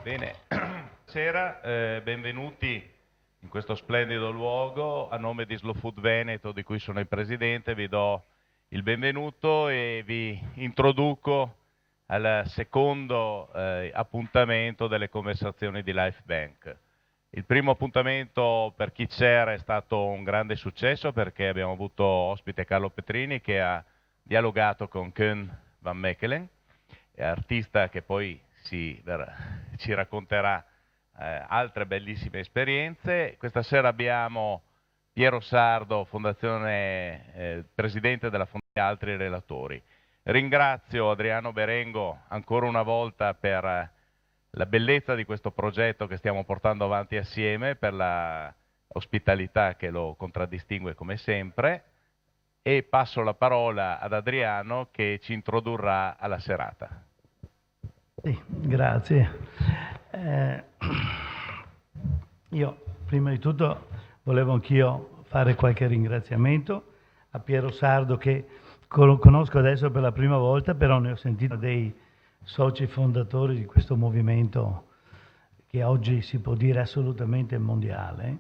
Bene, buonasera, benvenuti in questo splendido luogo. A nome di Slow Food Veneto, di cui sono il presidente, vi do il benvenuto e vi introduco al secondo appuntamento delle conversazioni di Life Bank. Il primo appuntamento per chi c'era è stato un grande successo perché abbiamo avuto ospite Carlo Petrini che ha dialogato con Koen van Mechelen, artista che poi ci racconterà altre bellissime esperienze. Questa sera abbiamo Piero Sardo, presidente della Fondazione e altri relatori. Ringrazio Adriano Berengo ancora una volta per la bellezza di questo progetto che stiamo portando avanti assieme, per la ospitalità che lo contraddistingue come sempre, e passo la parola ad Adriano che ci introdurrà alla serata. Sì, grazie. Io prima di tutto volevo anch'io fare qualche ringraziamento a Piero Sardo che conosco adesso per la prima volta, però ne ho sentito dei soci fondatori di questo movimento che oggi si può dire assolutamente mondiale,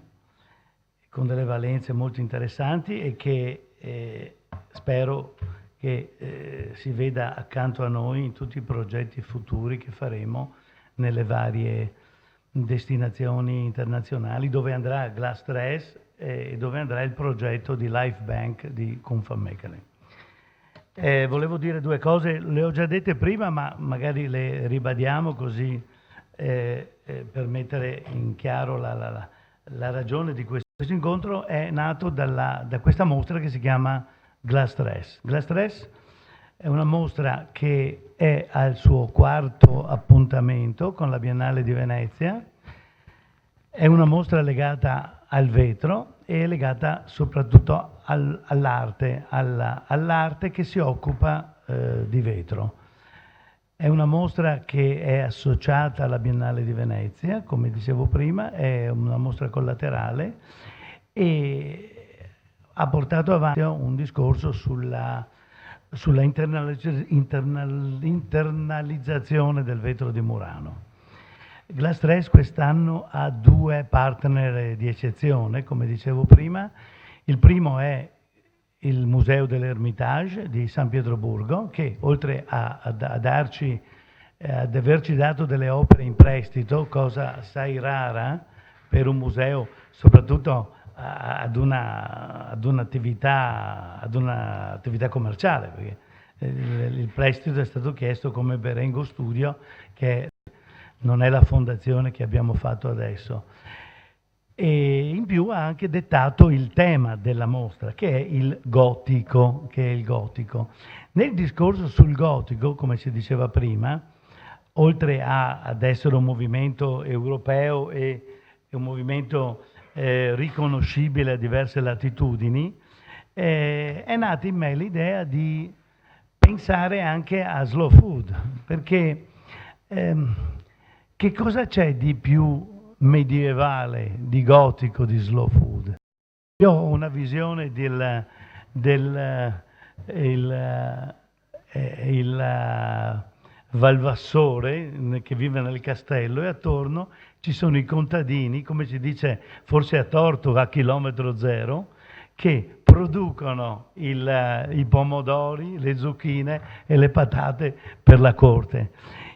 con delle valenze molto interessanti e che spero che si veda accanto a noi in tutti i progetti futuri che faremo nelle varie destinazioni internazionali, dove andrà Glass 3 e dove andrà il progetto di Life Bank di Koen van Mechelen. Volevo dire due cose, le ho già dette prima, ma magari le ribadiamo così per mettere in chiaro la ragione di questo incontro. È nato da questa mostra che si chiama Glass 3. Glass 3 è una mostra che è al suo quarto appuntamento con la Biennale di Venezia. È una mostra legata al vetro e legata soprattutto all'arte che si occupa di vetro. È una mostra che è associata alla Biennale di Venezia, come dicevo prima, è una mostra collaterale e ha portato avanti un discorso sulla internalizzazione del vetro di Murano. Glass 3 quest'anno ha due partner di eccezione, come dicevo prima. Il primo è il Museo dell'Ermitage di San Pietroburgo, che oltre ad averci dato delle opere in prestito, cosa assai rara per un museo, soprattutto ad un'attività commerciale, perché il prestito è stato chiesto come Berengo Studio, che non è la fondazione che abbiamo fatto adesso. E in più ha anche dettato il tema della mostra, che è il gotico. Nel discorso sul gotico, come si diceva prima, oltre ad essere un movimento europeo e un movimento riconoscibile a diverse latitudini, è nata in me l'idea di pensare anche a slow food, perché che cosa c'è di più medievale, di gotico, di slow food? Io ho una visione il Valvassore che vive nel castello e attorno ci sono i contadini, come si dice forse a torto a chilometro zero, che producono i pomodori, le zucchine e le patate per la corte.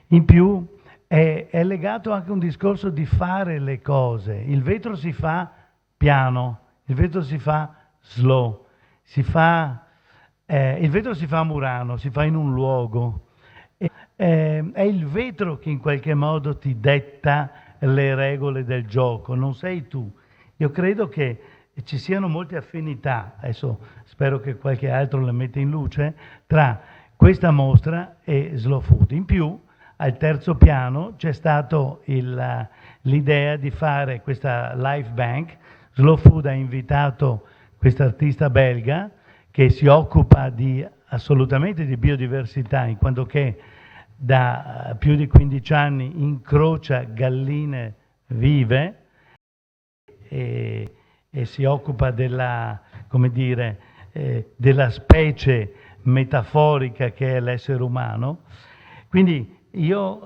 In più è legato anche a un discorso di fare le cose. Il vetro si fa piano, il vetro si fa slow, il vetro si fa a Murano, si fa in un luogo. È il vetro che in qualche modo ti detta le regole del gioco, non sei tu. Io credo che ci siano molte affinità, adesso spero che qualche altro le metta in luce, tra questa mostra e Slow Food. In più, al terzo piano c'è stato l'idea di fare questa Life Bank. Slow Food ha invitato questa artista belga che si occupa assolutamente di biodiversità, in quanto che da più di 15 anni incrocia galline vive e si occupa della specie metaforica che è l'essere umano. Quindi Io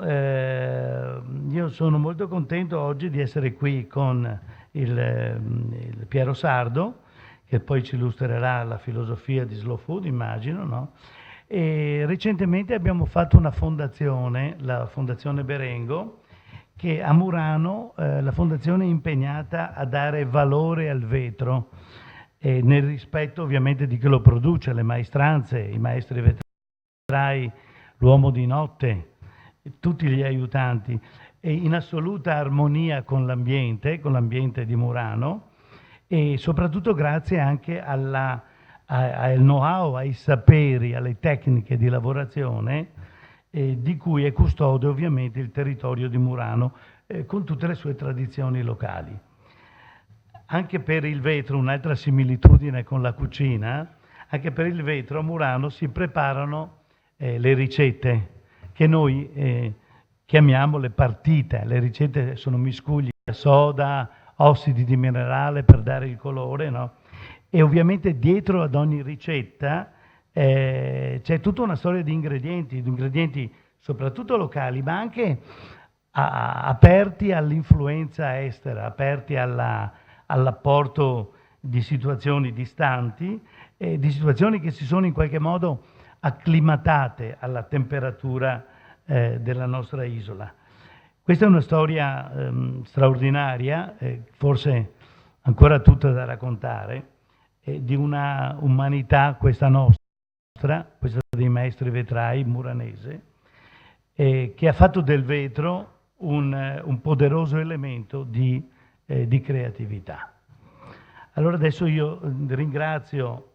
sono molto contento oggi di essere qui con il Piero Sardo, che poi ci illustrerà la filosofia di Slow Food, immagino, no? E recentemente abbiamo fatto una fondazione, la Fondazione Berengo, che a Murano la fondazione è impegnata a dare valore al vetro, nel rispetto ovviamente di chi lo produce, le maestranze, i maestri vetrai, l'uomo di notte, tutti gli aiutanti, e in assoluta armonia con l'ambiente di Murano, e soprattutto grazie anche al know-how, ai saperi, alle tecniche di lavorazione di cui è custode ovviamente il territorio di Murano, con tutte le sue tradizioni locali. Anche per il vetro, un'altra similitudine con la cucina, anche per il vetro a Murano si preparano le ricette che noi chiamiamo le partite. Le ricette sono miscugli di soda, ossidi di minerale per dare il colore, no? E ovviamente dietro ad ogni ricetta c'è tutta una storia di ingredienti soprattutto locali, ma anche aperti all'influenza estera, aperti all'apporto di situazioni distanti, di situazioni che si sono in qualche modo acclimatate alla temperatura della nostra isola. Questa è una storia straordinaria, forse ancora tutta da raccontare, di una umanità, questa nostra, questa dei maestri vetrai muranese, che ha fatto del vetro un poderoso elemento di creatività. Allora adesso io ringrazio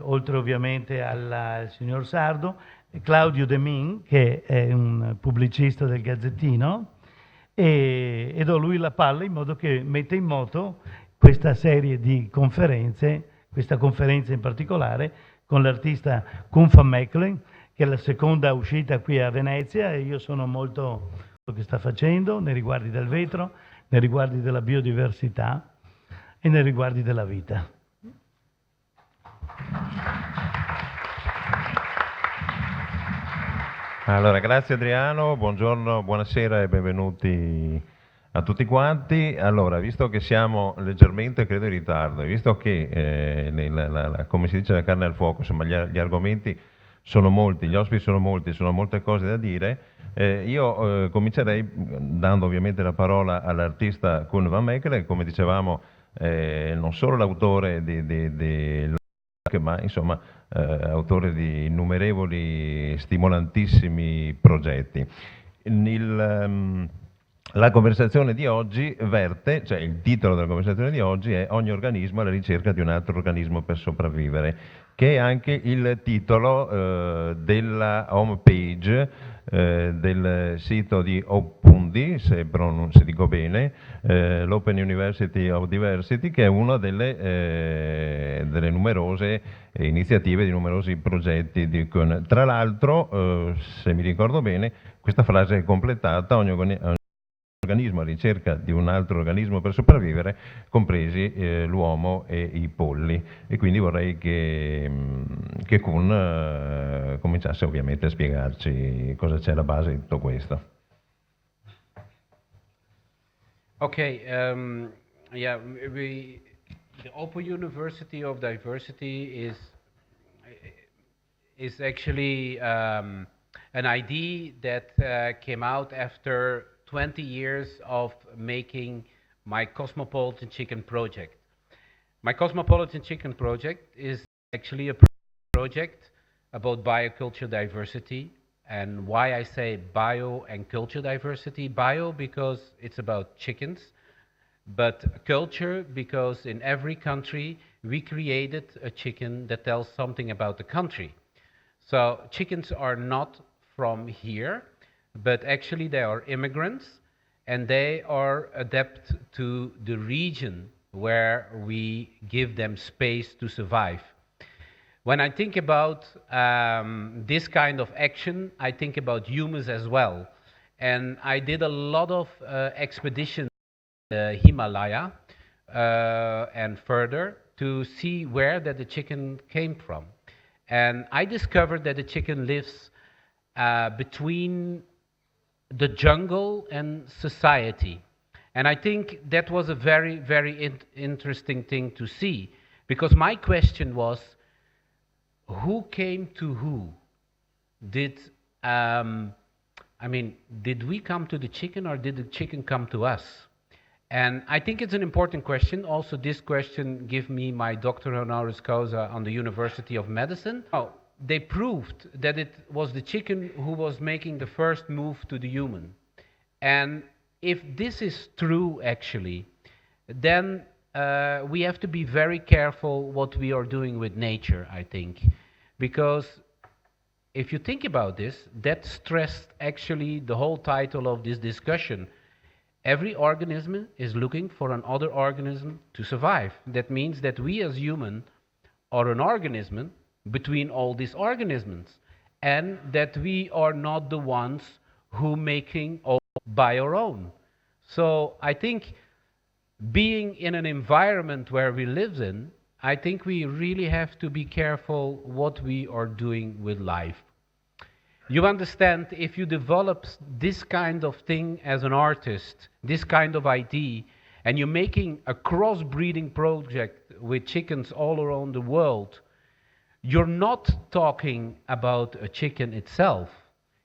oltre ovviamente al signor Sardo, Claudio De Min, che è un pubblicista del Gazzettino, e do lui la palla in modo che metta in moto questa serie di conferenze, questa conferenza in particolare con l'artista Kun van Mechelen, che è la seconda uscita qui a Venezia, e io sono molto quello che sta facendo nei riguardi del vetro, nei riguardi della biodiversità e nei riguardi della vita. Allora, grazie Adriano, buongiorno, buonasera e benvenuti a tutti quanti. Allora, visto che siamo leggermente, credo, in ritardo, visto che come si dice, la carne al fuoco, insomma, gli argomenti sono molti, gli ospiti sono molti, sono molte cose da dire, io comincerei dando ovviamente la parola all'artista Kun van Mechelen, come dicevamo, non solo l'autore ma insomma autore di innumerevoli stimolantissimi progetti. La conversazione di oggi verte, cioè il titolo della conversazione di oggi è Ogni organismo alla ricerca di un altro organismo per sopravvivere, che è anche il titolo della home page del sito di Opundi, se dico bene, l'Open University of Diversity, che è una delle numerose iniziative, di numerosi progetti di Kun. Tra l'altro, se mi ricordo bene, questa frase è completata: ogni organismo a ricerca di un altro organismo per sopravvivere, compresi l'uomo e i polli. E quindi vorrei che Kun cominciasse ovviamente a spiegarci cosa c'è alla base di tutto questo. Okay, yeah, the Open University of Diversity is actually an idea that came out after 20 years of making my Cosmopolitan Chicken project. My Cosmopolitan Chicken project is actually a project about bioculture diversity. And why I say bio and culture diversity. Bio because it's about chickens, but culture because in every country we created a chicken that tells something about the country. So chickens are not from here, but actually they are immigrants, and they are adapt to the region where we give them space to survive. When I think about this kind of action, I think about humans as well. And I did a lot of expeditions in the Himalaya and further to see where that the chicken came from. And I discovered that the chicken lives between the jungle and society. And I think that was a very, very interesting thing to see, because my question was, who came to who? Did did we come to the chicken, or did the chicken come to us? And I think it's an important question. Also, this question gave me my doctor honoris causa on the University of Medicine. Oh, they proved that it was the chicken who was making the first move to the human. And if this is true, actually, then we have to be very careful what we are doing with nature, I think. Because if you think about this, that stressed actually the whole title of this discussion. Every organism is looking for another organism to survive. That means that we as humans are an organism between all these organisms, and that we are not the ones who making all by our own. So I think being in an environment where we live in, I think we really have to be careful what we are doing with life. You understand, if you develop this kind of thing as an artist, this kind of idea, and you're making a crossbreeding project with chickens all around the world, you're not talking about a chicken itself.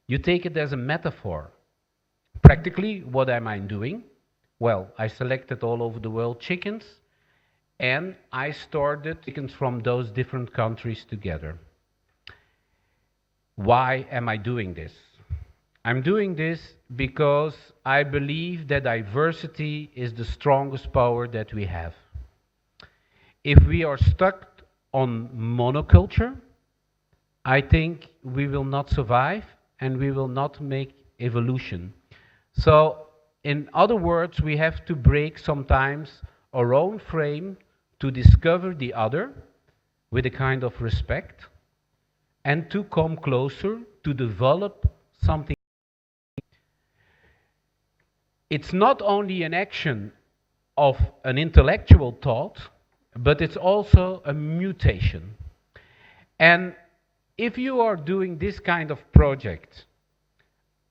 You take it as a metaphor. Practically, what am I doing? Well, I selected all over the world chickens, and I started chickens from those different countries together. Why am I doing this? I'm doing this because I believe that diversity is the strongest power that we have. If we are stuck on monoculture, I think we will not survive and we will not make evolution. So, in other words, we have to break sometimes our own frame to discover the other with a kind of respect, and to come closer to develop something. It's not only an action of an intellectual thought, but it's also a mutation. And if you are doing this kind of project,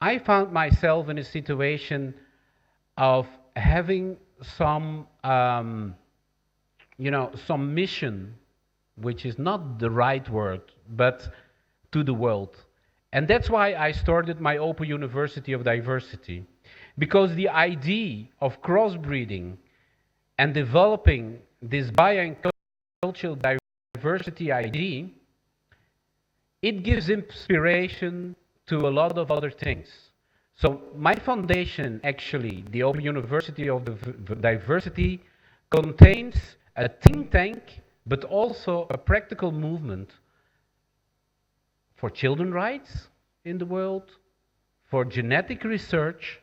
I found myself in a situation of having some mission, which is not the right word, but to the world. And that's why I started my Open University of Diversity. Because the idea of crossbreeding and developing this bio and cultural diversity idea, it gives inspiration to a lot of other things. So my foundation, actually, the Open University of Diversity, contains a think tank, but also a practical movement for children's rights in the world, for genetic research,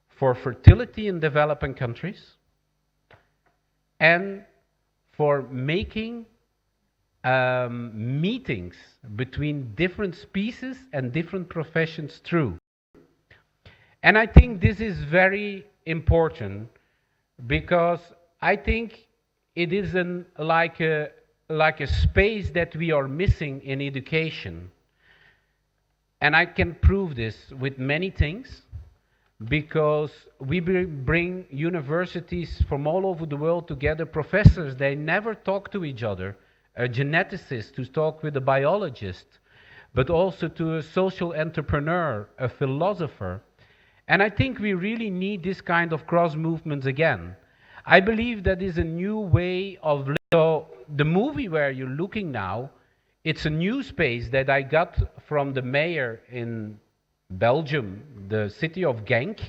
for fertility in developing countries, and for making meetings between different species and different professions true. And I think this is very important, because I think it is like a space that we are missing in education. And I can prove this with many things, because we bring universities from all over the world together, professors, they never talk to each other, a geneticist to talk with a biologist, but also to a social entrepreneur, a philosopher. And I think we really need this kind of cross movements again. I believe that is a new way of living. So the movie where you're looking now, it's a new space that I got from the mayor in Belgium, the city of Genk,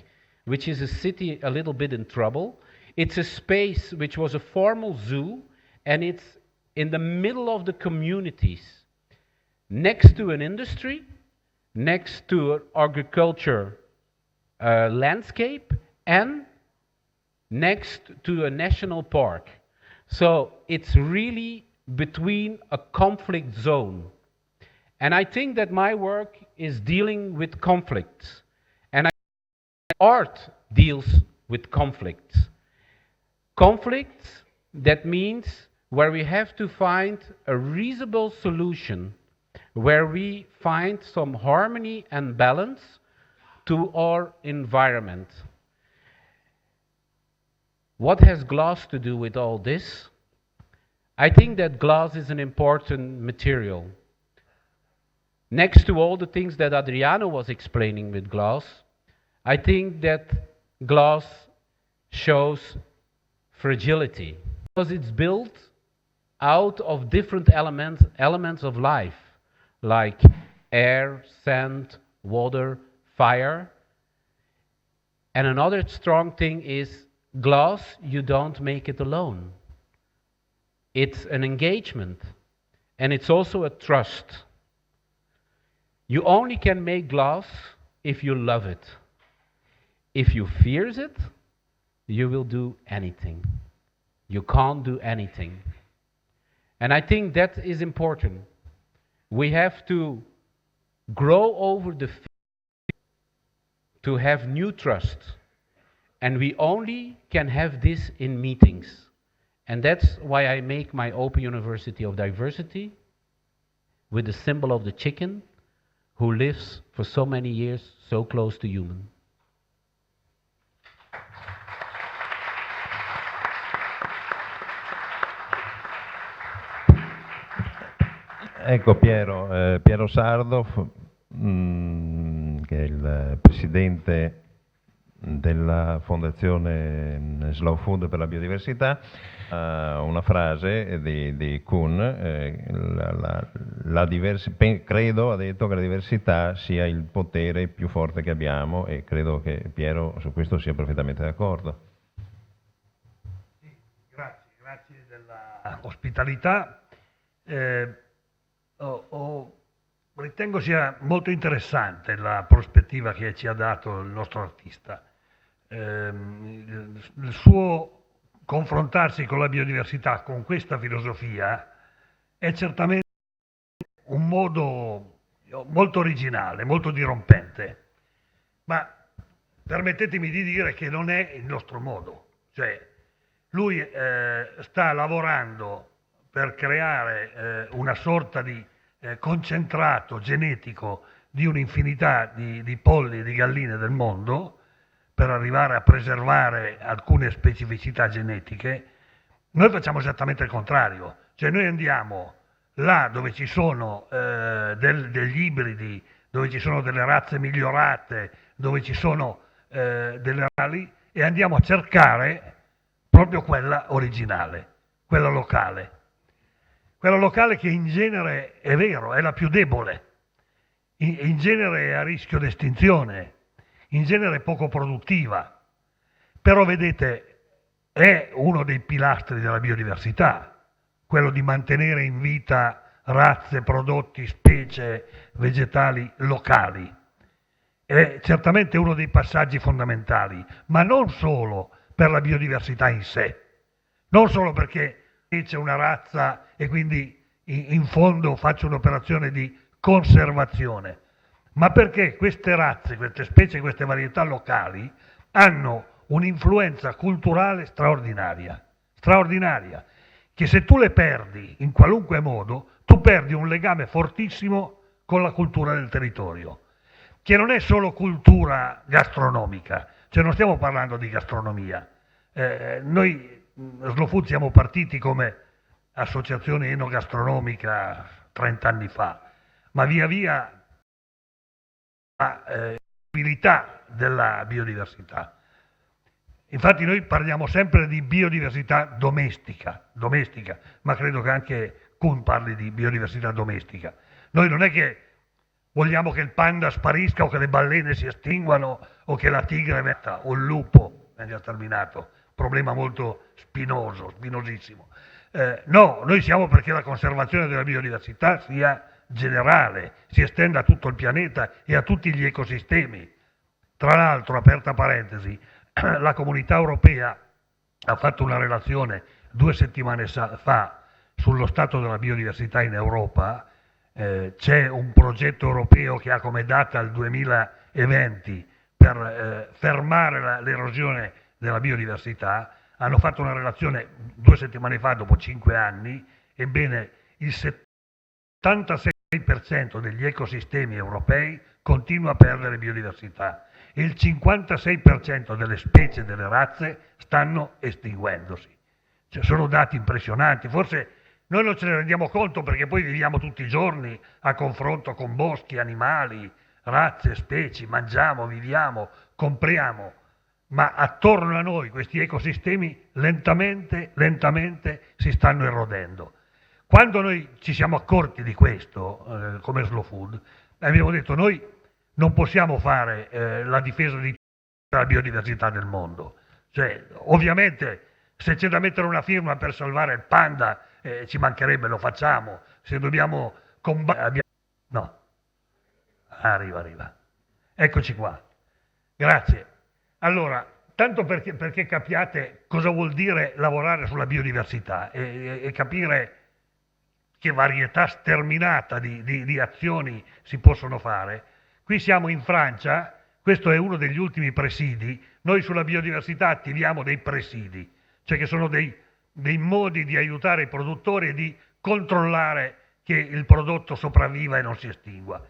which is a city a little bit in trouble. It's a space which was a formal zoo, and it's in the middle of the communities, next to an industry, next to an agriculture landscape, and next to a national park. So it's really between a conflict zone. And I think that my work is dealing with conflicts. And art deals with conflicts. Conflicts, that means where we have to find a reasonable solution where we find some harmony and balance to our environment. What has glass to do with all this? I think that glass is an important material. Next to all the things that Adriano was explaining with glass, I think that glass shows fragility because it's built out of different elements of life, like air, sand, water, fire. And another strong thing is glass, you don't make it alone. It's an engagement, and it's also a trust. You only can make glass if you love it. If you fear it, you will do anything. You can't do anything. And I think that is important. We have to grow over the fear to have new trust. And we only can have this in meetings. And that's why I make my Open University of Diversity with the symbol of the chicken who lives for so many years so close to human. Ecco Piero Sardo, che è il presidente della Fondazione Slow Food per la biodiversità, una frase di Kuhn, credo, ha detto che la diversità sia il potere più forte che abbiamo, e credo che Piero su questo sia perfettamente d'accordo. Sì, grazie della ospitalità. Ritengo sia molto interessante la prospettiva che ci ha dato il nostro artista. Il suo confrontarsi con la biodiversità, con questa filosofia, è certamente un modo molto originale, molto dirompente, ma permettetemi di dire che non è il nostro modo. Cioè, lui sta lavorando per creare una sorta di concentrato genetico di un'infinità di polli e di galline del mondo, per arrivare a preservare alcune specificità genetiche. Noi facciamo esattamente il contrario, cioè noi andiamo là dove ci sono degli ibridi, dove ci sono delle razze migliorate, dove ci sono delle ali, e andiamo a cercare proprio quella originale, quella locale che in genere è vero, è la più debole, in genere è a rischio di estinzione, in genere poco produttiva, però vedete è uno dei pilastri della biodiversità, quello di mantenere in vita razze, prodotti, specie vegetali locali. È certamente uno dei passaggi fondamentali, ma non solo per la biodiversità in sé, non solo perché c'è una razza e quindi in fondo faccio un'operazione di conservazione, ma perché queste razze, queste specie, queste varietà locali hanno un'influenza culturale straordinaria, che se tu le perdi in qualunque modo, tu perdi un legame fortissimo con la cultura del territorio, che non è solo cultura gastronomica, cioè non stiamo parlando di gastronomia. Noi Slow Food siamo partiti come associazione enogastronomica 30 anni fa, ma via via la possibilità della biodiversità. Infatti noi parliamo sempre di biodiversità domestica, ma credo che anche Kuhn parli di biodiversità domestica. Noi non è che vogliamo che il panda sparisca o che le balene si estinguano o che la tigre metta o il lupo venga sterminato, problema molto spinosissimo. No, noi siamo perché la conservazione della biodiversità sia generale, si estenda a tutto il pianeta e a tutti gli ecosistemi. Tra l'altro, aperta parentesi, la Comunità Europea ha fatto una relazione 2 settimane fa sullo stato della biodiversità in Europa. C'è un progetto europeo che ha come data il 2020 per fermare l'erosione della biodiversità. Hanno fatto una relazione 2 settimane fa, dopo 5 anni, ebbene il 76% 56% degli ecosistemi europei continua a perdere biodiversità e il 56% delle specie e delle razze stanno estinguendosi. Cioè, sono dati impressionanti, forse noi non ce ne rendiamo conto perché poi viviamo tutti i giorni a confronto con boschi, animali, razze, specie, mangiamo, viviamo, compriamo, ma attorno a noi questi ecosistemi lentamente si stanno erodendo. Quando noi ci siamo accorti di questo, come Slow Food, abbiamo detto noi non possiamo fare la difesa di tutta la biodiversità del mondo. Cioè, ovviamente se c'è da mettere una firma per salvare il panda, ci mancherebbe, lo facciamo. Se dobbiamo combattere... No. Arriva. Eccoci qua. Grazie. Allora, tanto perché capiate cosa vuol dire lavorare sulla biodiversità e capire che varietà sterminata di azioni si possono fare. Qui siamo in Francia, questo è uno degli ultimi presidi, noi sulla biodiversità attiviamo dei presidi, cioè che sono dei modi di aiutare i produttori e di controllare che il prodotto sopravviva e non si estingua.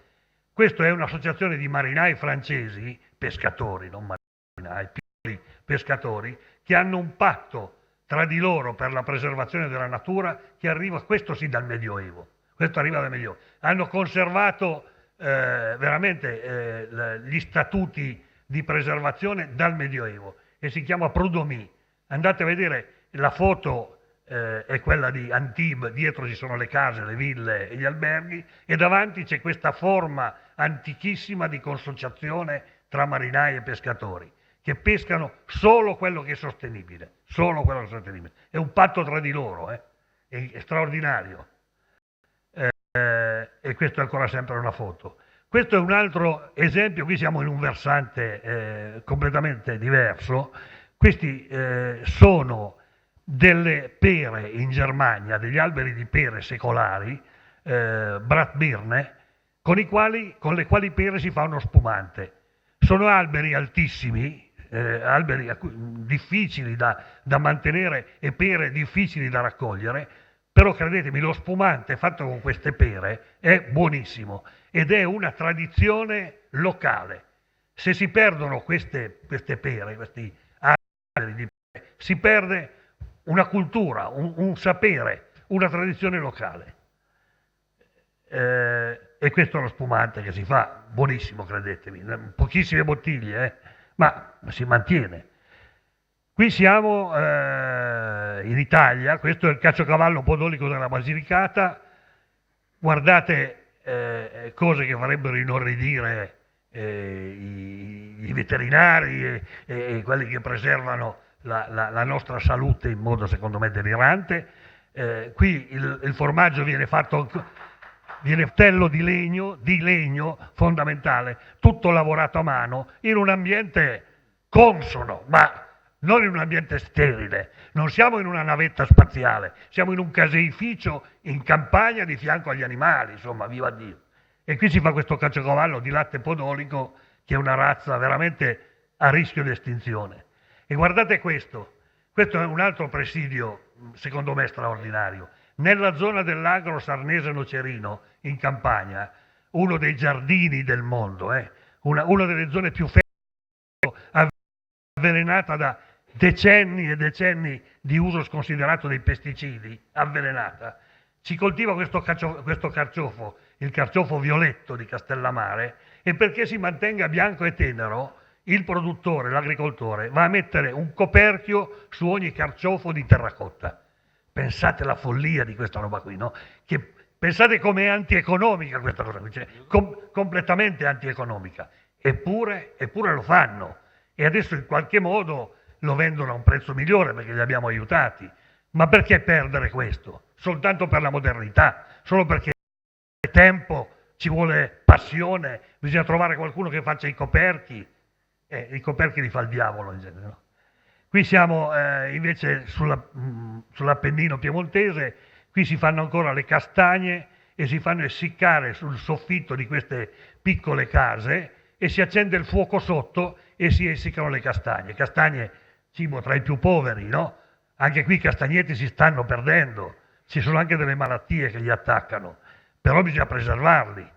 Questa è un'associazione di marinai francesi, pescatori, non marinai, piccoli pescatori, che hanno un patto tra di loro per la preservazione della natura che arriva, questo sì, dal Medioevo. Questo arriva dal Medioevo. Hanno conservato veramente gli statuti di preservazione dal Medioevo e si chiama Prud'Homme. Andate a vedere la foto, è quella di Antibes, dietro ci sono le case, le ville e gli alberghi e davanti c'è questa forma antichissima di consociazione tra marinai e pescatori che pescano solo quello che è sostenibile, solo quello che è sostenibile. È un patto tra di loro, è straordinario. E questo è ancora sempre una foto. Questo è un altro esempio, qui siamo in un versante completamente diverso. Questi sono delle pere in Germania, degli alberi di pere secolari, Bratbirne, con le quali pere si fa uno spumante. Sono alberi altissimi, alberi difficili da mantenere e pere difficili da raccogliere, però credetemi, lo spumante fatto con queste pere è buonissimo ed è una tradizione locale. Se si perdono queste pere, questi alberi di pere, si perde una cultura, un sapere, una tradizione locale. E questo è lo spumante che si fa, buonissimo, credetemi, pochissime bottiglie, ma si mantiene. Qui siamo in Italia, questo è il caciocavallo podolico della Basilicata, guardate cose che farebbero inorridire i veterinari e quelli che preservano la nostra salute in modo secondo me delirante. Qui il formaggio viene fatto, viene tello di legno fondamentale, tutto lavorato a mano in un ambiente consono, ma non in un ambiente sterile. Non siamo in una navetta spaziale, siamo in un caseificio in campagna di fianco agli animali, insomma, viva Dio. E qui si fa questo caciocavallo di latte podolico che è una razza veramente a rischio di estinzione. E guardate questo è un altro presidio, secondo me, straordinario. Nella zona dell'agro Sarnese Nocerino, in Campania, uno dei giardini del mondo, una delle zone più avvelenata da decenni e decenni di uso sconsiderato dei pesticidi, avvelenata, si coltiva questo carciofo, il carciofo violetto di Castellammare, e perché si mantenga bianco e tenero, il produttore, l'agricoltore, va a mettere un coperchio su ogni carciofo di terracotta. Pensate alla follia di questa roba qui, no? Pensate com'è antieconomica questa cosa qui, cioè, completamente antieconomica. Eppure lo fanno. E adesso in qualche modo lo vendono a un prezzo migliore perché li abbiamo aiutati. Ma perché perdere questo? Soltanto per la modernità, solo perché c'è tempo, ci vuole passione, bisogna trovare qualcuno che faccia i coperchi. I coperchi li fa il diavolo in genere, no? Qui siamo invece sull'Appennino piemontese, qui si fanno ancora le castagne e si fanno essiccare sul soffitto di queste piccole case e si accende il fuoco sotto e si essiccano le castagne. Castagne, cibo tra i più poveri, no? Anche qui i castagneti si stanno perdendo, ci sono anche delle malattie che li attaccano, però bisogna preservarli.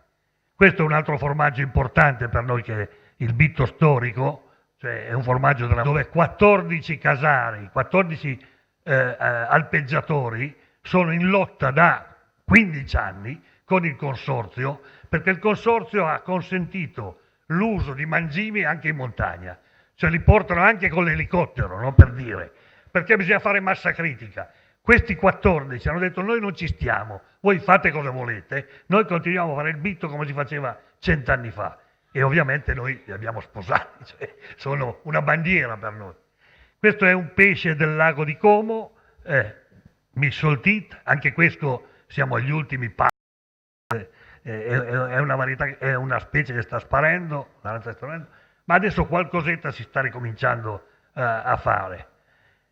Questo è un altro formaggio importante per noi, che è il bitto storico, cioè è un formaggio dove 14 casari, 14 alpeggiatori sono in lotta da 15 anni con il consorzio, perché il consorzio ha consentito l'uso di mangimi anche in montagna, cioè li portano anche con l'elicottero, no? Per dire, perché bisogna fare massa critica. Questi 14 hanno detto: noi non ci stiamo, voi fate cosa volete, noi continuiamo a fare il bitto come si faceva 100 anni fa, e ovviamente noi li abbiamo sposati, cioè sono una bandiera per noi. Questo è un pesce del lago di Como, Missoltit, anche questo siamo agli ultimi passi. È una varietà, è una specie che sta sparendo, ma adesso qualcosetta si sta ricominciando a fare.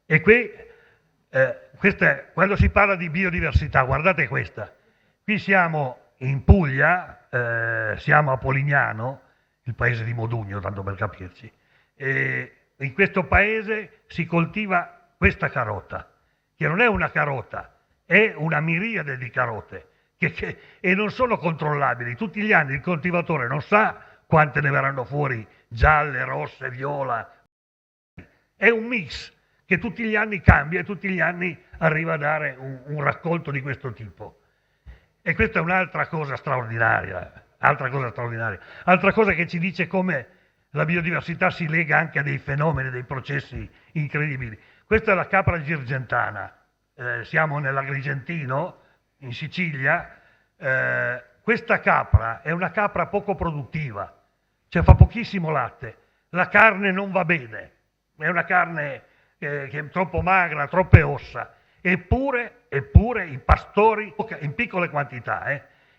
E qui, quando si parla di biodiversità, guardate questa. Qui siamo in Puglia, siamo a Polignano, il paese di Modugno, tanto per capirci, e in questo paese si coltiva questa carota, che non è una carota, è una miriade di carote, e non sono controllabili. Tutti gli anni il coltivatore non sa quante ne verranno fuori, gialle, rosse, viola. È un mix che tutti gli anni cambia e tutti gli anni arriva a dare un raccolto di questo tipo. E questa è un'altra cosa straordinaria, altra cosa che ci dice come la biodiversità si lega anche a dei fenomeni, dei processi incredibili. Questa è la capra girgentana, siamo nell'Agrigentino, in Sicilia. Questa capra è una capra poco produttiva, cioè fa pochissimo latte, la carne non va bene, è una carne che è troppo magra, troppe ossa, eppure i pastori, in piccole quantità,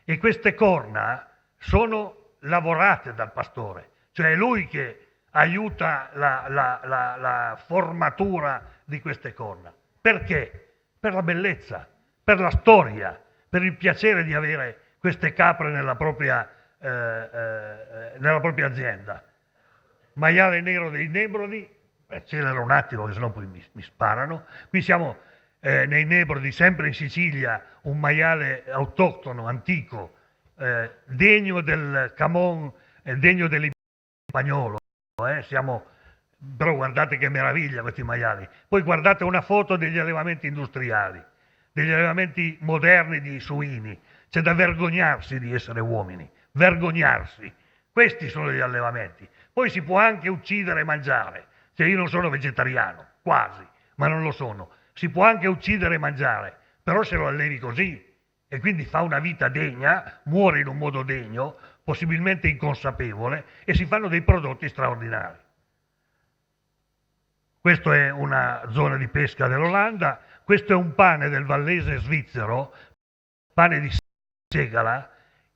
e queste corna sono lavorate dal pastore, cioè è lui che aiuta la formatura di queste corna. Perché? Per la bellezza, per la storia, per il piacere di avere queste capre nella propria azienda. Maiale nero dei Nebrodi, accelero un attimo che sennò poi mi sparano. Qui siamo nei Nebrodi, sempre in Sicilia, un maiale autoctono, antico, degno del Camon, degno dell'Impagnolo. Però guardate che meraviglia questi maiali. Poi guardate una foto degli allevamenti industriali, degli allevamenti moderni di suini. C'è da vergognarsi di essere uomini, vergognarsi. Questi sono gli allevamenti. Poi si può anche uccidere e mangiare. Cioè, io non sono vegetariano, quasi, ma non lo sono. Si può anche uccidere e mangiare, però se lo allevi così, e quindi fa una vita degna, muore in un modo degno, possibilmente inconsapevole, e si fanno dei prodotti straordinari. Questa è una zona di pesca dell'Olanda, questo è un pane del Vallese svizzero, pane di segala,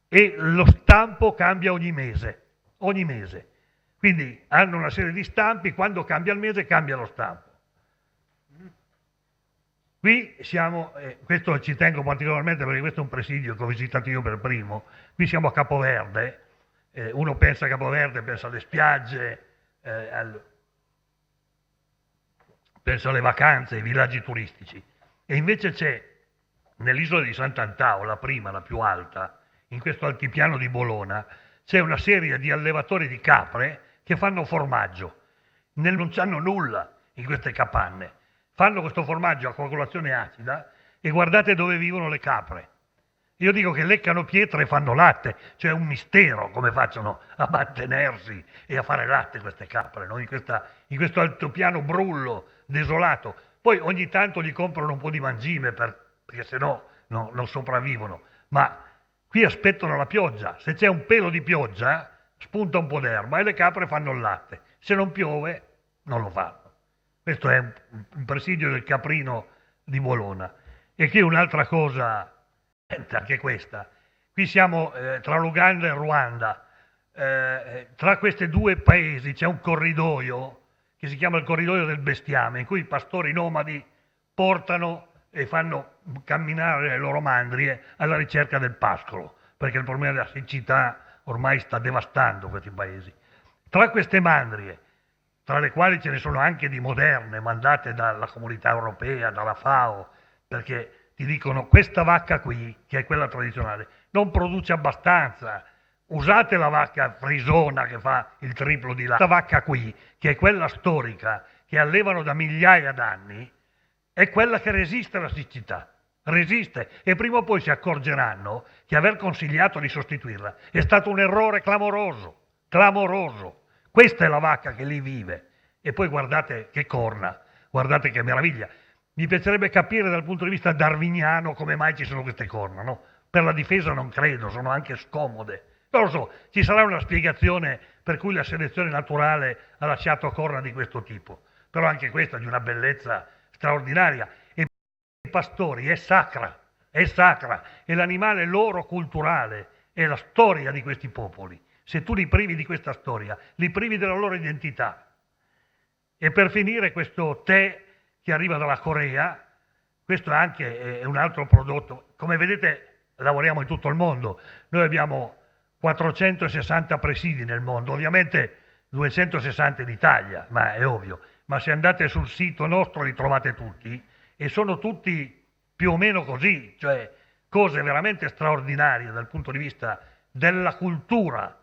e lo stampo cambia ogni mese. Quindi hanno una serie di stampi, quando cambia il mese cambia lo stampo. Qui siamo, questo ci tengo particolarmente perché questo è un presidio che ho visitato io per primo, qui siamo a Capoverde, uno pensa a Capoverde, pensa alle spiagge, pensa alle vacanze, ai villaggi turistici, e invece c'è nell'isola di Sant'Antao, la prima, la più alta, in questo altipiano di Bologna, c'è una serie di allevatori di capre che fanno formaggio, non c'hanno nulla in queste capanne, fanno questo formaggio a coagulazione acida e guardate dove vivono le capre. Io dico che leccano pietre e fanno latte, cioè è un mistero come facciano a mantenersi e a fare latte queste capre, no? In questo altopiano brullo, desolato. Poi ogni tanto gli comprano un po' di mangime perché sennò non sopravvivono, ma qui aspettano la pioggia. Se c'è un pelo di pioggia spunta un po' d'erba e le capre fanno il latte, se non piove non lo fanno. Questo è un presidio del caprino di Bologna. E qui un'altra cosa, anche questa, qui siamo tra l'Uganda e il Ruanda, tra questi due paesi c'è un corridoio che si chiama il corridoio del bestiame, in cui i pastori nomadi portano e fanno camminare le loro mandrie alla ricerca del pascolo, perché il problema della siccità ormai sta devastando questi paesi. Tra queste mandrie, tra le quali ce ne sono anche di moderne, mandate dalla Comunità Europea, dalla FAO, perché ti dicono questa vacca qui, che è quella tradizionale, non produce abbastanza. Usate la vacca frisona che fa il triplo di là. Questa vacca qui, che è quella storica, che allevano da migliaia d'anni, è quella che resiste alla siccità. Resiste, e prima o poi si accorgeranno che aver consigliato di sostituirla è stato un errore clamoroso, clamoroso. Questa è la vacca che lì vive. E poi guardate che corna, guardate che meraviglia. Mi piacerebbe capire dal punto di vista darwiniano come mai ci sono queste corna, no? Per la difesa non credo, sono anche scomode. Non lo so, ci sarà una spiegazione per cui la selezione naturale ha lasciato corna di questo tipo. Però anche questa è di una bellezza straordinaria. E i pastori è sacra, è l'animale loro culturale, è la storia di questi popoli. Se tu li privi di questa storia, li privi della loro identità. E per finire, questo tè che arriva dalla Corea, questo anche è un altro prodotto. Come vedete, lavoriamo in tutto il mondo. Noi abbiamo 460 presidi nel mondo, ovviamente 260 in Italia, ma è ovvio. Ma se andate sul sito nostro li trovate tutti, e sono tutti più o meno così, cioè cose veramente straordinarie dal punto di vista della cultura.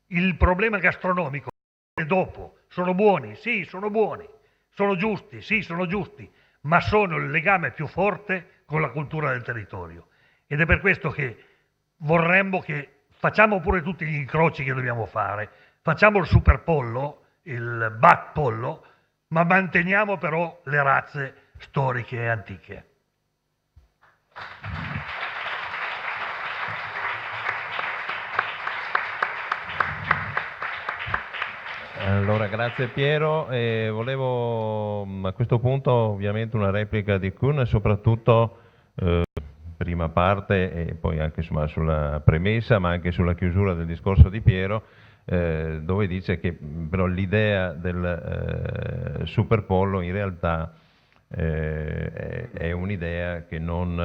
Il problema gastronomico è dopo. Sono buoni? Sì, sono buoni. Sono giusti? Sì, sono giusti. Ma sono il legame più forte con la cultura del territorio. Ed è per questo che vorremmo che facciamo pure tutti gli incroci che dobbiamo fare. Facciamo il super pollo, il bat pollo, ma manteniamo però le razze storiche e antiche. Allora, grazie Piero. Volevo a questo punto ovviamente una replica di Kuhn e soprattutto prima parte e poi anche insomma, sulla premessa ma anche sulla chiusura del discorso di Piero dove dice che però l'idea del superpollo in realtà è un'idea che non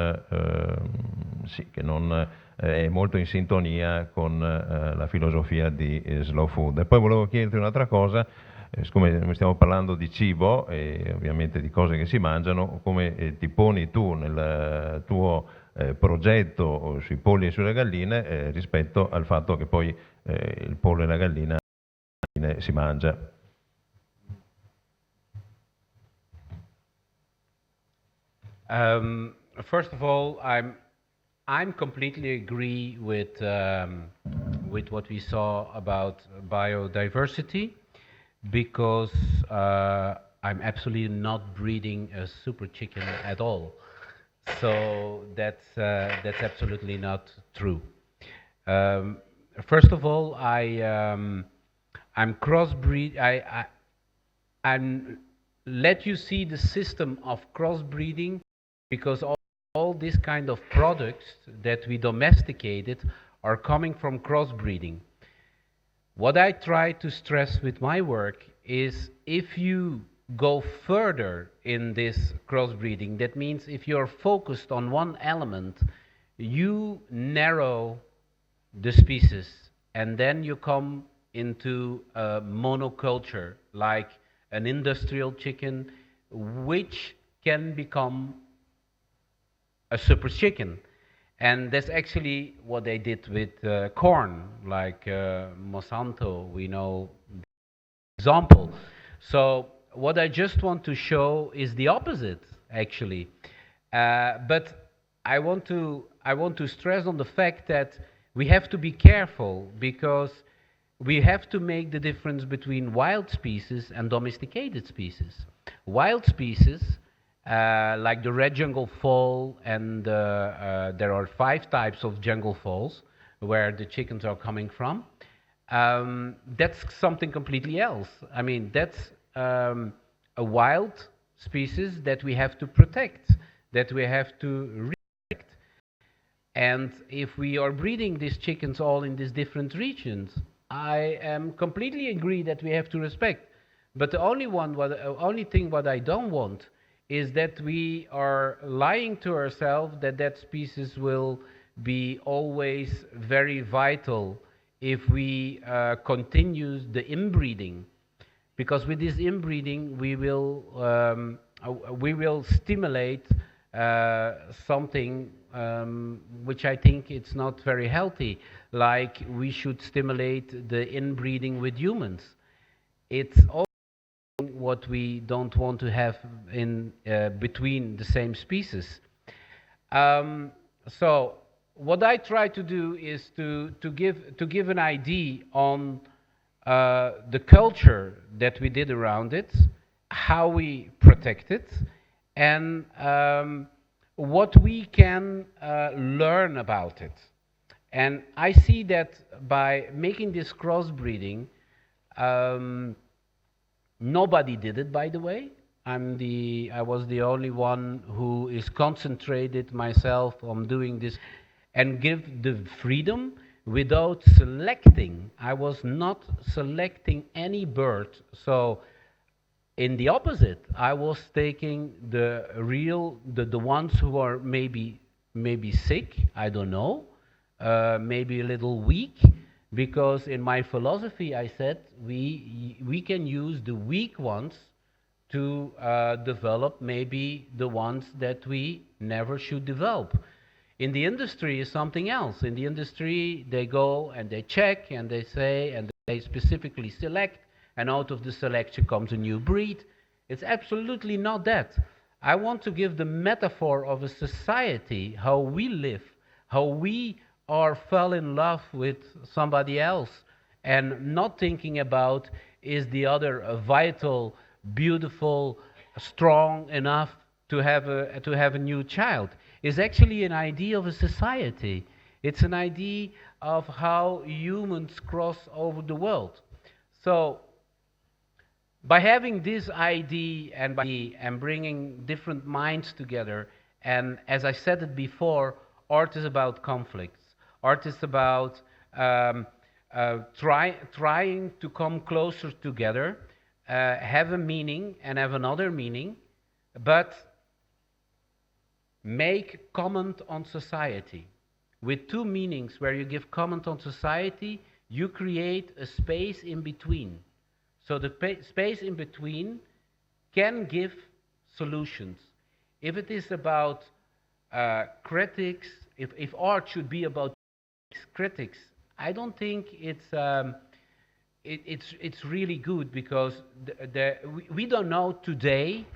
è molto in sintonia con la filosofia di Slow Food. E poi volevo chiederti un'altra cosa, siccome stiamo parlando di cibo e ovviamente di cose che si mangiano, come ti poni tu nel tuo progetto sui polli e sulle galline rispetto al fatto che poi il pollo e la gallina si mangia? First of all, I'm completely agree with what we saw about biodiversity, because I'm absolutely not breeding a super chicken at all. So that's absolutely not true. First of all, I'm crossbreed. I'm let you see the system of crossbreeding, because all these kind of products that we domesticated are coming from crossbreeding. What I try to stress with my work is, if you go further in this crossbreeding, that means if you're focused on one element, you narrow the species, and then you come into a monoculture, like an industrial chicken, which can become a super chicken. And that's actually what they did with corn, like Monsanto, we know the example. So what I just want to show is the opposite, actually. But I want to stress on the fact that we have to be careful, because we have to make the difference between wild species and domesticated species. Wild species, like the red jungle fowl, and there are 5 types of jungle fowls where the chickens are coming from. That's something completely else. I mean, that's a wild species that we have to protect, that we have to respect. And if we are breeding these chickens all in these different regions, I am completely agree that we have to respect. But the only thing what I don't want is that we are lying to ourselves that species will be always very vital if we continue the inbreeding, because with this inbreeding we will stimulate something which I think it's not very healthy, like we should stimulate the inbreeding with humans. It's also what we don't want to have in between the same species. So what I try to do is to give an idea on the culture that we did around it, how we protect it, and what we can learn about it. And I see that by making this crossbreeding, nobody did it, by the way. I was the only one who is concentrated myself on doing this and give the freedom without selecting. I was not selecting any bird. So in the opposite, I was taking the ones who are maybe sick, I don't know, maybe a little weak, because in my philosophy I said we can use the weak ones to develop maybe the ones that we never should develop. In the industry is something else. In the industry they go and they check and they say and they specifically select, and out of the selection comes a new breed. It's absolutely not that. I want to give the metaphor of a society, how we live, how we fell in love with somebody else, and not thinking about is the other vital, beautiful, strong enough to have a new child. Is actually an idea of a society. It's an idea of how humans cross over the world. So by having this idea and bringing different minds together, and as I said it before, art is about conflicts. Art is about trying to come closer together, have a meaning and have another meaning, but make comment on society. With two meanings, where you give comment on society, you create a space in between. So the space in between can give solutions. If it is about critics, if art should be about critics, I don't think it's really good, because we don't know today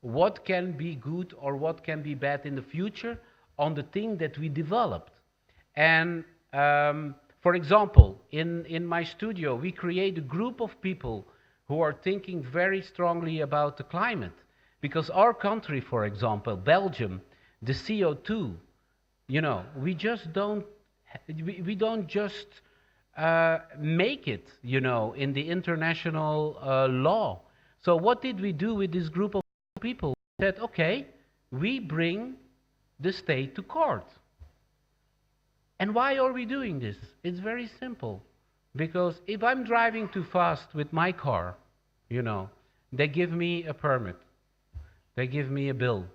what can be good or what can be bad in the future on the thing that we developed. And for example, in my studio, we create a group of people who are thinking very strongly about the climate. Because our country, for example, Belgium, the CO2, we just don't, we don't just make it, in the international law. So what did we do with this group of people? We said, okay, we bring the state to court. And why are we doing this? It's very simple. Because if I'm driving too fast with my car, they give me a permit. They give me a bill.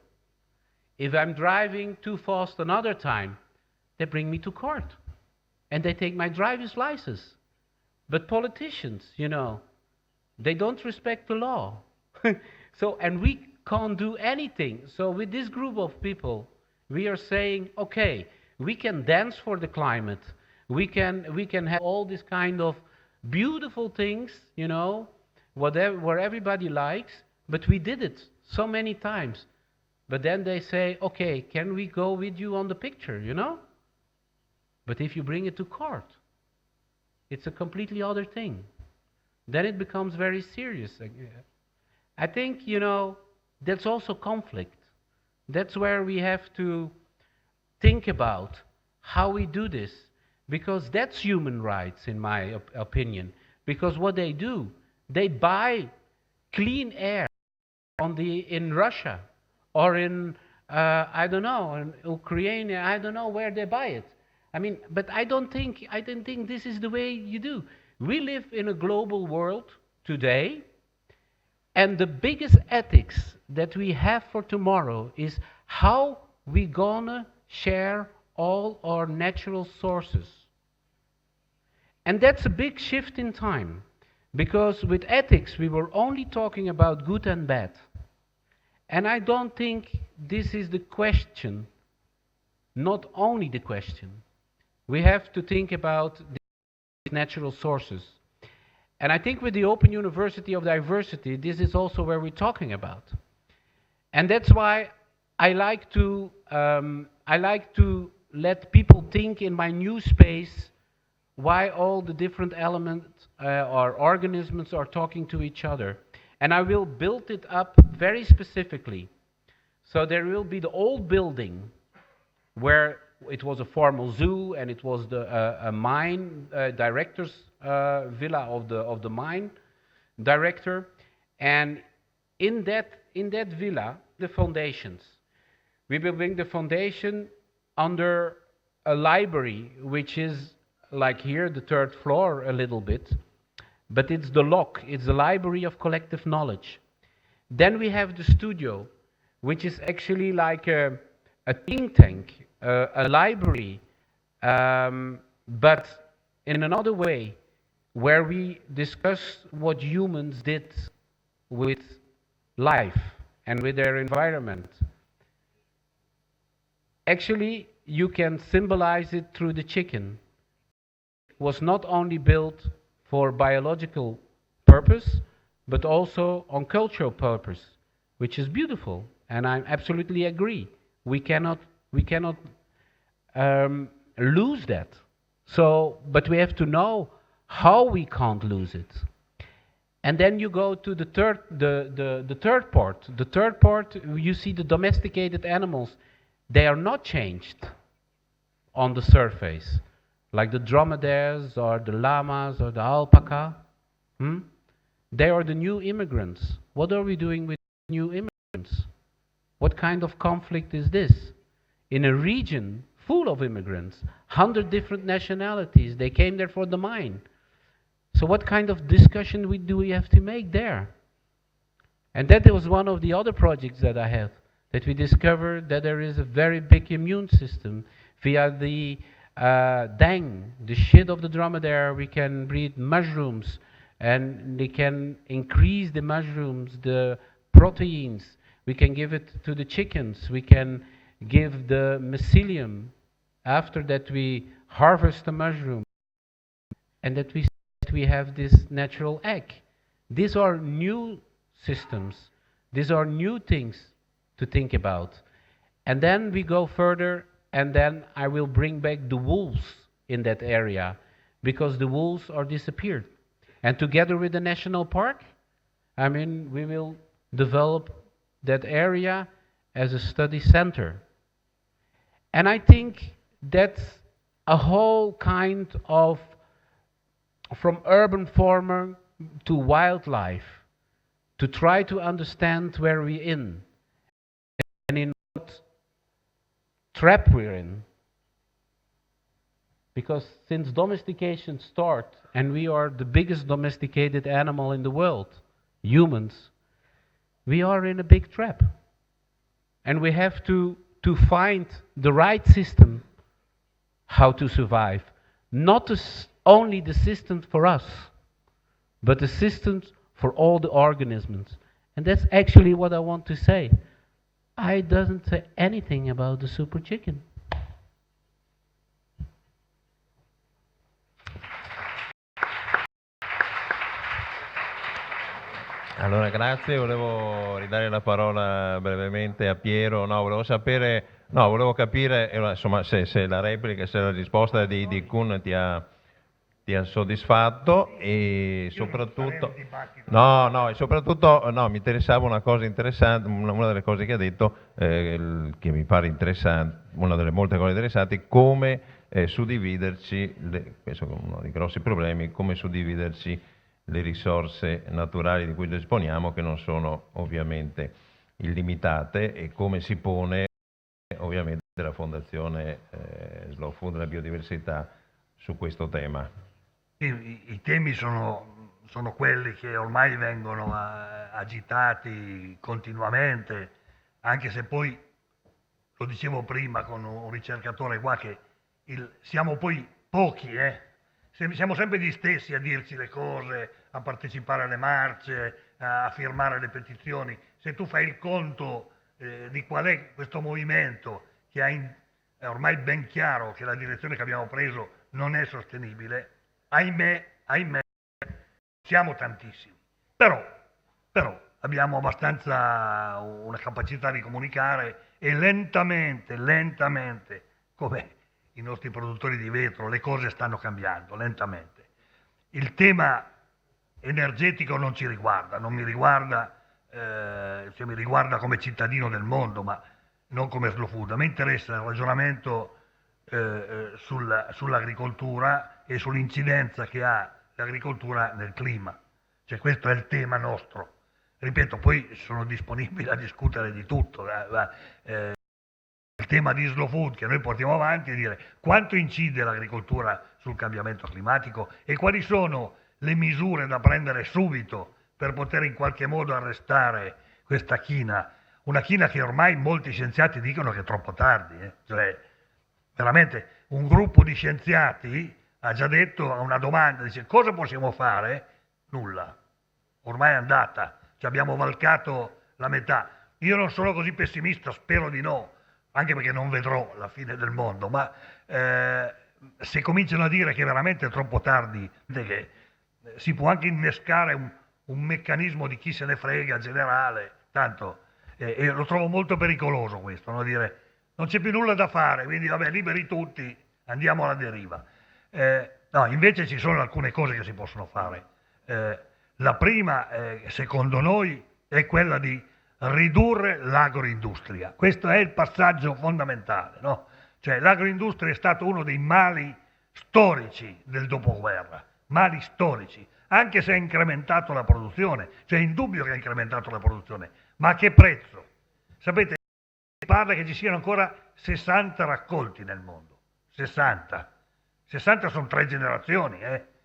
If I'm driving too fast another time, they bring me to court. And they take my driver's license. But politicians, they don't respect the law. And we can't do anything. So with this group of people, we are saying, okay, we can dance for the climate. We can have all this kind of beautiful things, whatever, where everybody likes, but we did it so many times. But then they say, okay, can we go with you on the picture, But if you bring it to court, it's a completely other thing. Then it becomes very serious. I think, that's also conflict. That's where we have to think about how we do this, because that's human rights, in my opinion. Because what they do, they buy clean air in Russia or in I don't know, in Ukraine. I don't know where they buy it. But I don't think this is the way you do. We live in a global world today, and the biggest ethics that we have for tomorrow is how we gonna share all our natural sources. And that's a big shift in time, because with ethics we were only talking about good and bad. And I don't think this is the question not only the question. We have to think about the natural sources. And I think with the Open University of Diversity, this is also where we're talking about. And that's why I like to let people think in my new space why all the different elements or organisms are talking to each other. And I will build it up very specifically. So there will be the old building where it was a formal zoo and it was a mine director's villa of the mine director. And in that villa, the foundations. We will bring the foundation under a library, which is like here, the third floor a little bit, but it's the lock, it's the library of collective knowledge. Then we have the studio, which is actually like a think tank, a library, but in another way, where we discuss what humans did with life and with their environment. Actually, you can symbolize it through the chicken. It was not only built for biological purpose, but also on cultural purpose, which is beautiful, and I absolutely agree. We cannot lose that. So, but we have to know how we can't lose it. And then you go to the third part. The third part, you see the domesticated animals. They are not changed on the surface, like the dromedaries or the llamas or the alpaca. They are the new immigrants. What are we doing with new immigrants? What kind of conflict is this? In a region full of immigrants, 100 different nationalities, they came there for the mine. So what kind of discussion do we have to make there? And that was one of the other projects that I had, that we discovered that there is a very big immune system. Via the dang, the shit of the dromedary, we can breed mushrooms, and they can increase the mushrooms, the proteins. We can give it to the chickens. We can give the mycelium after that we harvest the mushroom, and that we have this natural egg. These are new systems. These are new things to think about. And then we go further, and then I will bring back the wolves in that area, because the wolves are disappeared. And together with the national park, I mean, we will develop that area as a study center. And I think that's a whole kind of, from urban fauna to wildlife, to try to understand where we're in and in what trap we're in. Because since domestication started, and we are the biggest domesticated animal in the world, humans, we are in a big trap. And we have to find the right system how to survive. Not only the system for us, but the systems for all the organisms. And that's actually what I want to say. I doesn't say anything about the super chicken. Allora, grazie, volevo ridare la parola brevemente a Piero. Volevo capire insomma, se la replica, se la risposta di Kuhn ti ha soddisfatto, e soprattutto mi interessava una cosa interessante, una delle cose che ha detto, che mi pare interessante, una delle molte cose interessanti, come suddividerci, questo è uno dei grossi problemi, come suddividerci le risorse naturali di cui disponiamo, che non sono ovviamente illimitate, e come si pone ovviamente la Fondazione Slow Food della biodiversità su questo tema. I temi sono quelli che ormai vengono agitati continuamente, anche se poi, lo dicevo prima con un ricercatore qua, che siamo poi pochi, siamo sempre gli stessi a dirci le cose, a partecipare alle marce, a firmare le petizioni. Se tu fai il conto di qual è questo movimento che ha è ormai ben chiaro che la direzione che abbiamo preso non è sostenibile. Ahimè, siamo tantissimi. Però abbiamo abbastanza una capacità di comunicare e lentamente, come i nostri produttori di vetro, le cose stanno cambiando, lentamente. Il tema energetico non ci riguarda, non mi riguarda, cioè mi riguarda come cittadino del mondo, ma non come Slow Food. A me interessa il ragionamento sull'agricoltura e sull'incidenza che ha l'agricoltura nel clima. Cioè questo è il tema nostro. Ripeto, poi sono disponibile a discutere di tutto. Il tema di Slow Food che noi portiamo avanti è dire quanto incide l'agricoltura sul cambiamento climatico e quali sono le misure da prendere subito per poter in qualche modo arrestare questa china. Una china che ormai molti scienziati dicono che è troppo tardi. Cioè, veramente un gruppo di scienziati ha già detto a una domanda, dice cosa possiamo fare? Nulla. Ormai è andata, ci abbiamo valcato la metà. Io non sono così pessimista, spero di no, anche perché non vedrò la fine del mondo, ma se cominciano a dire che è veramente troppo tardi, che si può anche innescare un meccanismo di chi se ne frega generale, tanto, e lo trovo molto pericoloso questo, no? Dire non c'è più nulla da fare, quindi vabbè, liberi tutti, andiamo alla deriva. No, invece ci sono alcune cose che si possono fare. La prima, secondo noi, è quella di ridurre l'agroindustria. Questo è il passaggio fondamentale, no? Cioè l'agroindustria è stato uno dei mali storici del dopoguerra, mali storici, anche se ha incrementato la produzione, cioè è indubbio che ha incrementato la produzione, ma a che prezzo? Sapete, si parla che ci siano ancora 60 raccolti nel mondo, 60 sono 3 generazioni,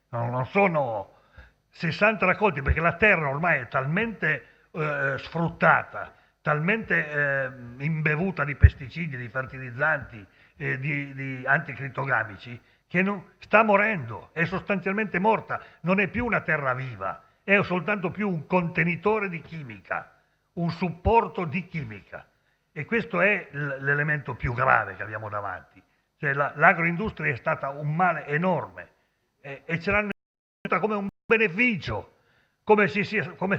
non sono 60 raccolti, perché la terra ormai è talmente sfruttata, talmente imbevuta di pesticidi, di fertilizzanti, di anticritogamici, che sta morendo, è sostanzialmente morta, non è più una terra viva, è soltanto più un contenitore di chimica, un supporto di chimica. E questo è l'elemento più grave che abbiamo davanti. Cioè, l'agroindustria è stata un male enorme e ce l'hanno vissuta come un beneficio, come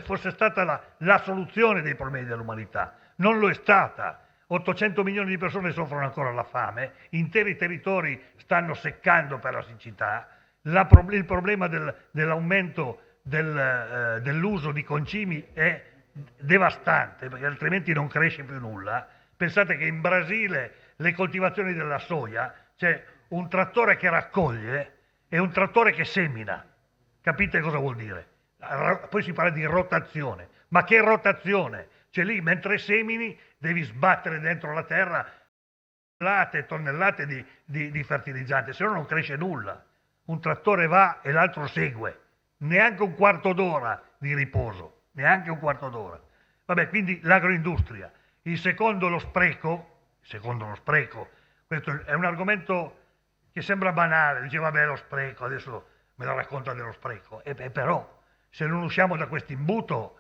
fosse stata la soluzione dei problemi dell'umanità. Non lo è stata. 800 milioni di persone soffrono ancora la fame, interi territori stanno seccando per la siccità, il problema dell'aumento dell'uso di concimi è devastante, perché altrimenti non cresce più nulla. Pensate che in Brasile le coltivazioni della soia c'è un trattore che raccoglie e un trattore che semina. Capite cosa vuol dire? Poi si parla di rotazione. Ma che rotazione? Cioè lì mentre semini devi sbattere dentro la terra tonnellate e tonnellate di fertilizzante, se no non cresce nulla. Un trattore va e l'altro segue. Neanche un quarto d'ora di riposo, neanche un quarto d'ora. Vabbè, quindi l'agroindustria. Il secondo, lo spreco. Questo è un argomento che sembra banale, dice vabbè lo spreco, adesso me la racconta dello spreco. Però se non usciamo da questo imbuto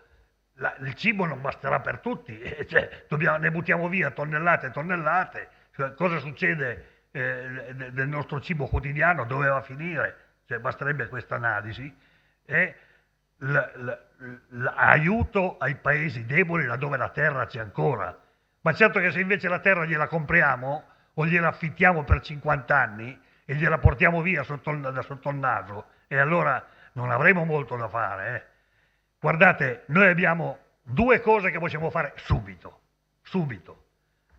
il cibo non basterà per tutti, cioè, ne buttiamo via tonnellate e tonnellate. Cioè, cosa succede del nostro cibo quotidiano, dove va a finire? Cioè, basterebbe questa analisi. L'aiuto ai paesi deboli laddove la terra c'è ancora. Ma certo che se invece la terra gliela compriamo o gliela affittiamo per 50 anni e gliela portiamo via da sotto il naso, e allora non avremo molto da fare. Guardate, noi abbiamo 2 cose che possiamo fare subito.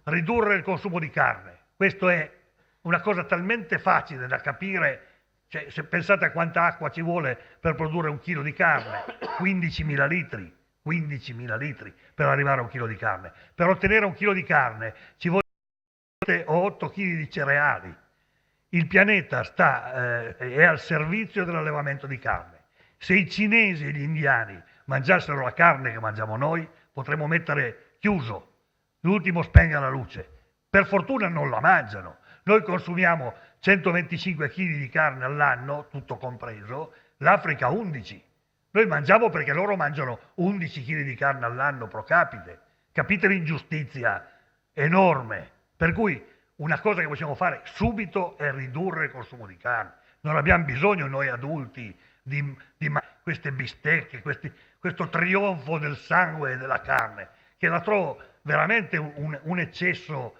Ridurre il consumo di carne. Questo è una cosa talmente facile da capire. Cioè, se pensate a quanta acqua ci vuole per produrre 1 chilo di carne, 15.000 litri, 15.000 litri per arrivare a 1 chilo di carne. Per ottenere 1 chilo di carne ci vogliono 7 o 8 chili di cereali. Il pianeta è al servizio dell'allevamento di carne. Se i cinesi e gli indiani mangiassero la carne che mangiamo noi, potremmo mettere chiuso, l'ultimo spenga la luce. Per fortuna non la mangiano. Noi consumiamo 125 kg di carne all'anno, tutto compreso, l'Africa 11. Noi mangiamo perché loro mangiano 11 kg di carne all'anno pro capite. Capite l'ingiustizia enorme? Per cui una cosa che possiamo fare subito è ridurre il consumo di carne. Non abbiamo bisogno noi adulti di queste bistecche, questo trionfo del sangue e della carne, che la trovo veramente un eccesso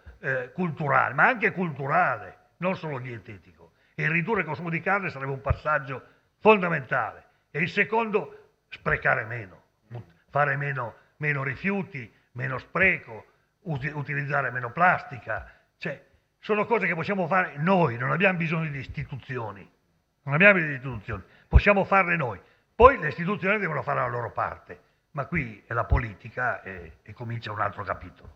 culturale, ma anche culturale, non solo dietetico. E ridurre il consumo di carne sarebbe un passaggio fondamentale. E il secondo, sprecare meno, fare meno rifiuti, meno spreco, utilizzare meno plastica. Cioè, sono cose che possiamo fare noi, non abbiamo bisogno di istituzioni. Non abbiamo bisogno di istituzioni, possiamo farle noi. Poi le istituzioni devono fare la loro parte, ma qui è la politica e comincia un altro capitolo.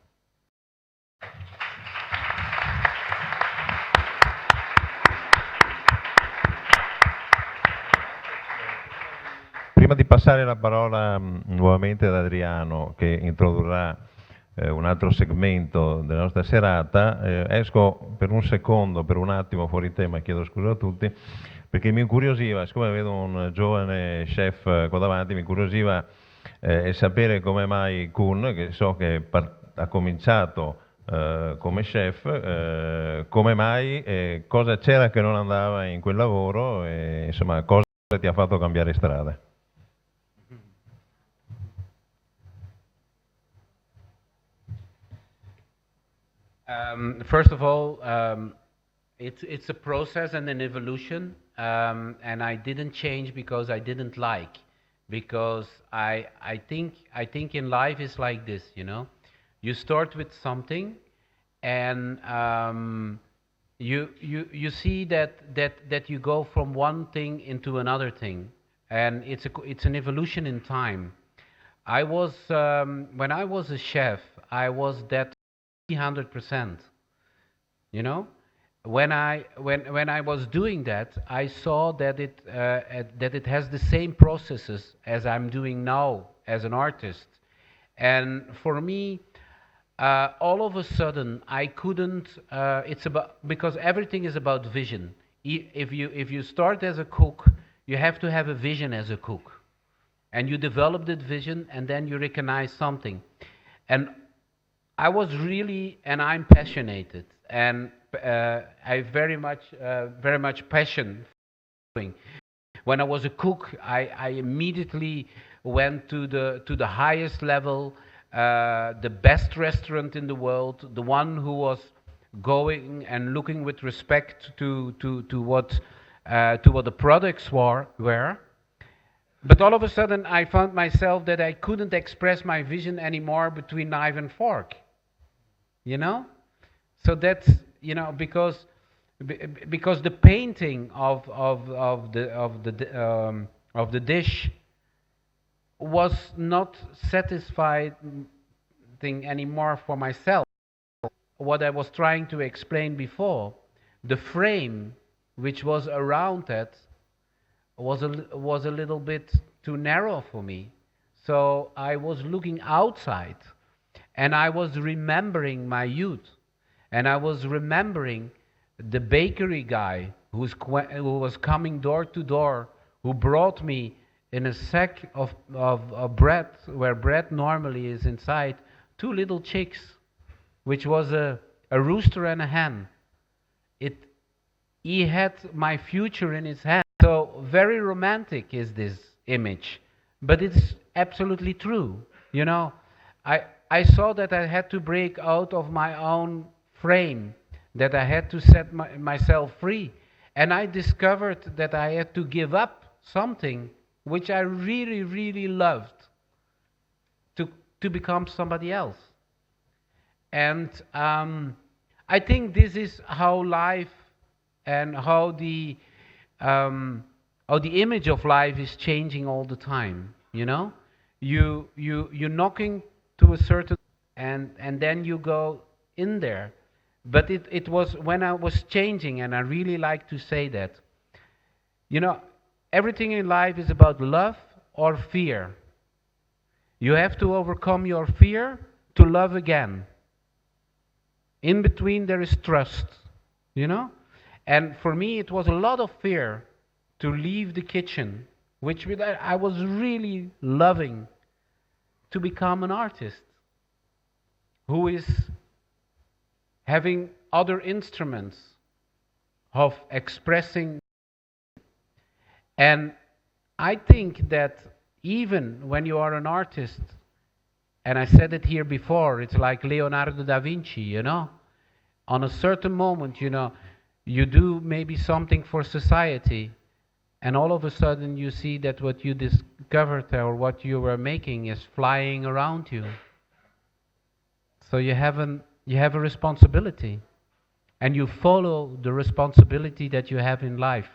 Prima di passare la parola nuovamente ad Adriano, che introdurrà un altro segmento della nostra serata, esco per un secondo, per un attimo fuori tema, chiedo scusa a tutti, perché mi incuriosiva, siccome vedo un giovane chef qua davanti, mi incuriosiva sapere come mai Kuhn, che so che ha cominciato come chef, come mai, cosa c'era che non andava in quel lavoro e insomma cosa ti ha fatto cambiare strada. First of all, it's a process and an evolution, and I didn't change because I didn't like, because I think in life is like this, you know, you start with something, and you see that you go from one thing into another thing, and it's an evolution in time. I was when I was a chef, I was that 100%. You know, when I was doing that, I saw that it has the same processes as I'm doing now as an artist, and for me, all of a sudden I couldn't. It's about, because everything is about vision. If you start as a cook, you have to have a vision as a cook, and you develop that vision, and then you recognize something, and I was really, and I'm passionate, and I very much passion for doing. When I was a cook, I immediately went to the highest level, the best restaurant in the world, the one who was going and looking with respect to what the products were. But all of a sudden, I found myself that I couldn't express my vision anymore between knife and fork. You know, so that's, you know, because the painting of the dish was not satisfying anymore for myself. What I was trying to explain before, the frame which was around that was a little bit too narrow for me. So I was looking outside, and I was remembering my youth, and I was remembering the bakery guy who was coming door to door, who brought me in a sack of bread, where bread normally is inside, 2 little chicks, which was a rooster and a hen. He had my future in his hand. So very romantic is this image, but it's absolutely true. You know, I saw that I had to break out of my own frame, that I had to set myself free, and I discovered that I had to give up something which I really, really loved to become somebody else. And I think this is how life and how the image of life is changing all the time. You know, you're knocking to a certain, and then you go in there. But it was when I was changing, and I really like to say that, you know, everything in life is about love or fear. You have to overcome your fear to love again. In between there is trust, you know? And for me it was a lot of fear to leave the kitchen, which I was really loving, to become an artist who is having other instruments of expressing. And I think that even when you are an artist, and I said it here before, it's like Leonardo da Vinci, you know? On a certain moment, you know, you do maybe something for society, and all of a sudden you see that what you discovered or what you were making is flying around you. So you have a responsibility, and you follow the responsibility that you have in life.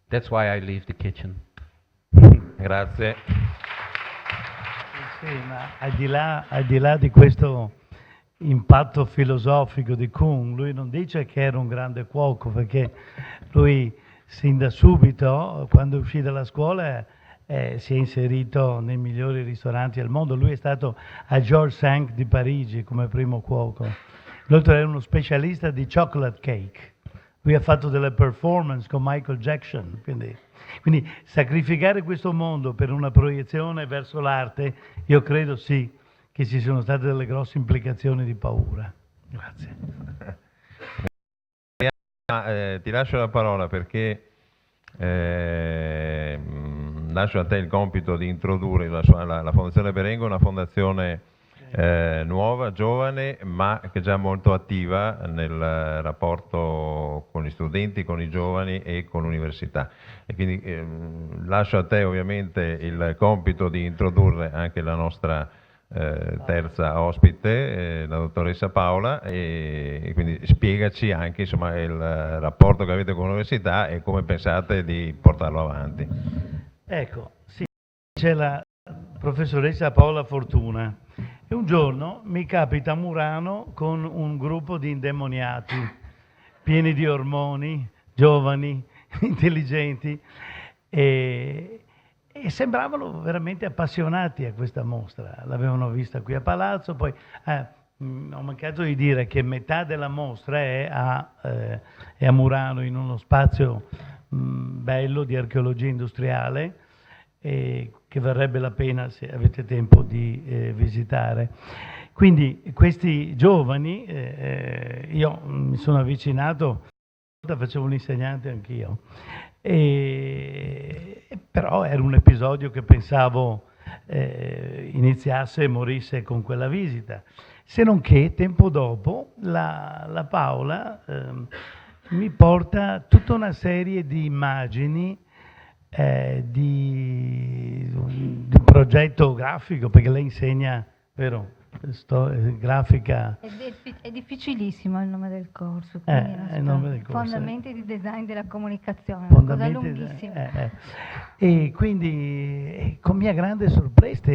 That's why I leave the kitchen. Grazie. Sì, ma al di là di questo impatto filosofico di Kuhn, lui non dice che era un grande cuoco, perché lui sin da subito, quando uscì dalla scuola, si è inserito nei migliori ristoranti del mondo. Lui è stato a Georges V di Parigi come primo cuoco. Inoltre era uno specialista di chocolate cake. Lui ha fatto delle performance con Michael Jackson, quindi sacrificare questo mondo per una proiezione verso l'arte, io credo sì che ci siano state delle grosse implicazioni di paura. Grazie. Ti lascio la parola perché lascio a te il compito di introdurre la Fondazione Berengo, una fondazione nuova, giovane, ma che è già molto attiva nel rapporto con gli studenti, con i giovani e con l'università. E quindi lascio a te ovviamente il compito di introdurre anche la nostra terza ospite, la dottoressa Paola, e quindi spiegaci anche insomma il rapporto che avete con l'università e come pensate di portarlo avanti. Ecco, sì, c'è la professoressa Paola Fortuna e un giorno mi capita a Murano con un gruppo di indemoniati pieni di ormoni, giovani, intelligenti e sembravano veramente appassionati a questa mostra. L'avevano vista qui a Palazzo, poi ho mancato di dire che metà della mostra è a Murano, in uno spazio bello di archeologia industriale, che varrebbe la pena, se avete tempo, di visitare. Quindi questi giovani, io mi sono avvicinato, facevo l'insegnante anch'io, però era un episodio che pensavo iniziasse e morisse con quella visita, se non che tempo dopo la Paola mi porta tutta una serie di immagini di un progetto grafico, perché lei insegna, vero? Grafica. È difficilissimo il nome del corso, quindi il nome del corso. Fondamenti di design della comunicazione, una cosa lunghissima. E quindi con mia grande sorpresa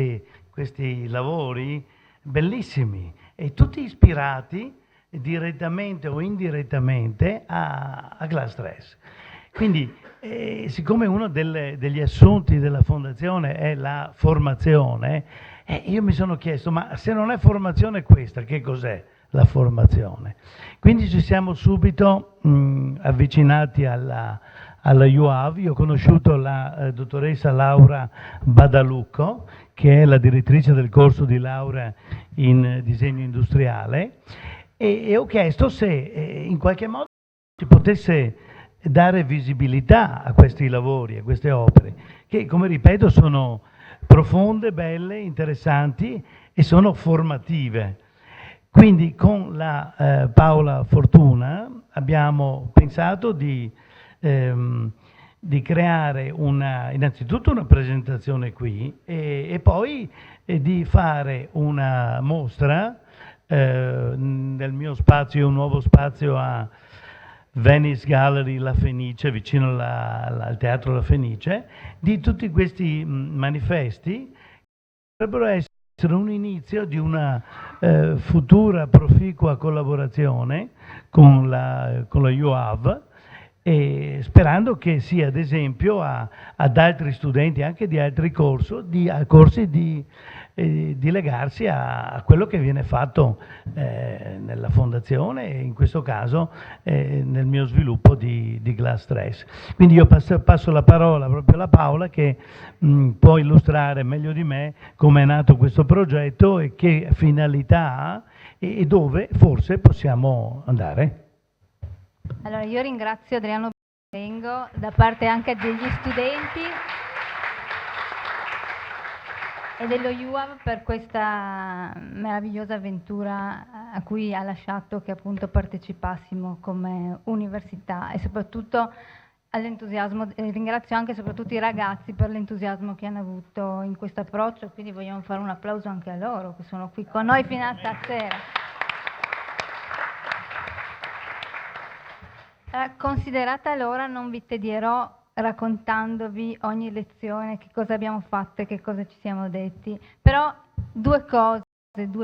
questi lavori bellissimi e tutti ispirati direttamente o indirettamente a Glass Dress. Quindi siccome uno degli assunti della fondazione è la formazione, io mi sono chiesto, ma se non è formazione questa, che cos'è la formazione? Quindi ci siamo subito avvicinati alla UAV. Io ho conosciuto la dottoressa Laura Badalucco, che è la direttrice del corso di laurea in disegno industriale, e ho chiesto se in qualche modo si potesse dare visibilità a questi lavori, a queste opere, che, come ripeto, sono profonde, belle, interessanti e sono formative. Quindi con la Paola Fortuna abbiamo pensato di creare innanzitutto una presentazione qui e poi di fare una mostra nel mio spazio, un nuovo spazio a Venice Gallery La Fenice, vicino al Teatro La Fenice, di tutti questi manifesti che potrebbero essere un inizio di una futura proficua collaborazione con la UAV, e sperando che sia ad esempio ad altri studenti anche di altri corsi di legarsi a quello che viene fatto nella fondazione e in questo caso nel mio sviluppo di Glass Dress. Quindi io passo la parola proprio alla Paola, che può illustrare meglio di me come è nato questo progetto e che finalità ha e dove forse possiamo andare. Allora, io ringrazio Adriano Berengo da parte anche degli studenti e dello UAV per questa meravigliosa avventura a cui ha lasciato che appunto partecipassimo come università, e soprattutto all'entusiasmo, ringrazio anche soprattutto i ragazzi per l'entusiasmo che hanno avuto in questo approccio, quindi vogliamo fare un applauso anche a loro che sono qui con noi fino a stasera. Considerata l'ora, non vi tedierò raccontandovi ogni lezione, che cosa abbiamo fatto e che cosa ci siamo detti, però due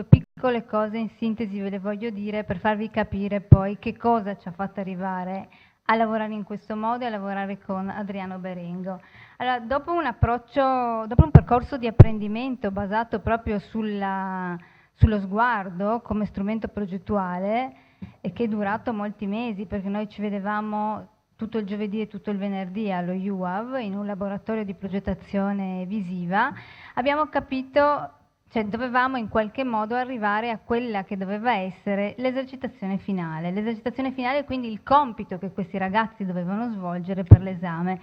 piccole cose in sintesi ve le voglio dire per farvi capire poi che cosa ci ha fatto arrivare a lavorare in questo modo e a lavorare con Adriano Berengo. Allora, dopo un percorso di apprendimento basato proprio sullo sguardo come strumento progettuale, e che è durato molti mesi, perché noi ci vedevamo tutto il giovedì e tutto il venerdì allo UAV in un laboratorio di progettazione visiva, abbiamo capito, cioè dovevamo in qualche modo arrivare a quella che doveva essere l'esercitazione finale. L'esercitazione finale è quindi il compito che questi ragazzi dovevano svolgere per l'esame,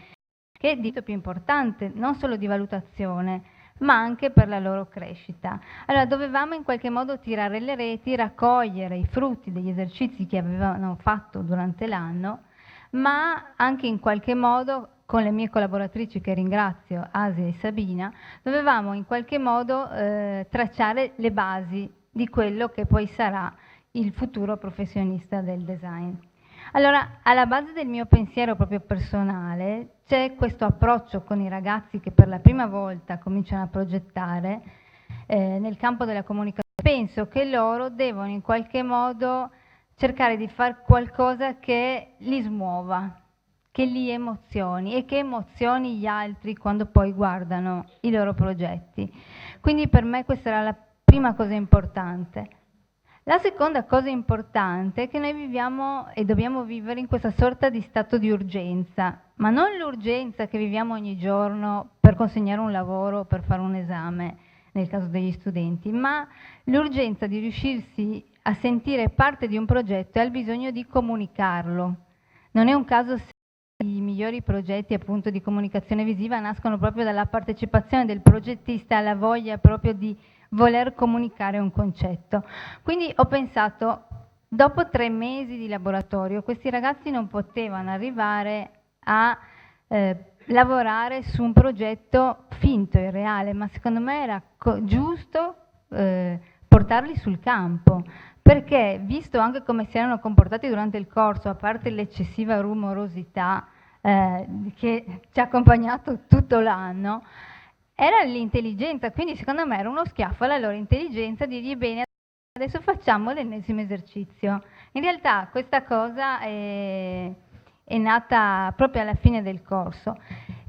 che è il dito più importante, non solo di valutazione, ma anche per la loro crescita. Allora dovevamo in qualche modo tirare le reti, raccogliere i frutti degli esercizi che avevano fatto durante l'anno, ma anche in qualche modo con le mie collaboratrici che ringrazio, Asia e Sabina, dovevamo in qualche modo tracciare le basi di quello che poi sarà il futuro professionista del design. Allora, alla base del mio pensiero proprio personale c'è questo approccio con i ragazzi che per la prima volta cominciano a progettare nel campo della comunicazione. Penso che loro devono in qualche modo cercare di fare qualcosa che li smuova, che li emozioni e che emozioni gli altri quando poi guardano i loro progetti. Quindi per me questa era la prima cosa importante. La seconda cosa importante è che noi viviamo e dobbiamo vivere in questa sorta di stato di urgenza, ma non l'urgenza che viviamo ogni giorno per consegnare un lavoro o per fare un esame, nel caso degli studenti, ma l'urgenza di riuscirsi a sentire parte di un progetto e al bisogno di comunicarlo. Non è un caso se i migliori progetti appunto di comunicazione visiva nascono proprio dalla partecipazione del progettista alla voglia proprio di voler comunicare un concetto. Quindi ho pensato, dopo 3 mesi di laboratorio, questi ragazzi non potevano arrivare a lavorare su un progetto finto e reale, ma secondo me era giusto portarli sul campo, perché visto anche come si erano comportati durante il corso, a parte l'eccessiva rumorosità che ci ha accompagnato tutto l'anno, era l'intelligenza, quindi secondo me era uno schiaffo alla loro intelligenza dirgli bene, adesso facciamo l'ennesimo esercizio. In realtà questa cosa è nata proprio alla fine del corso.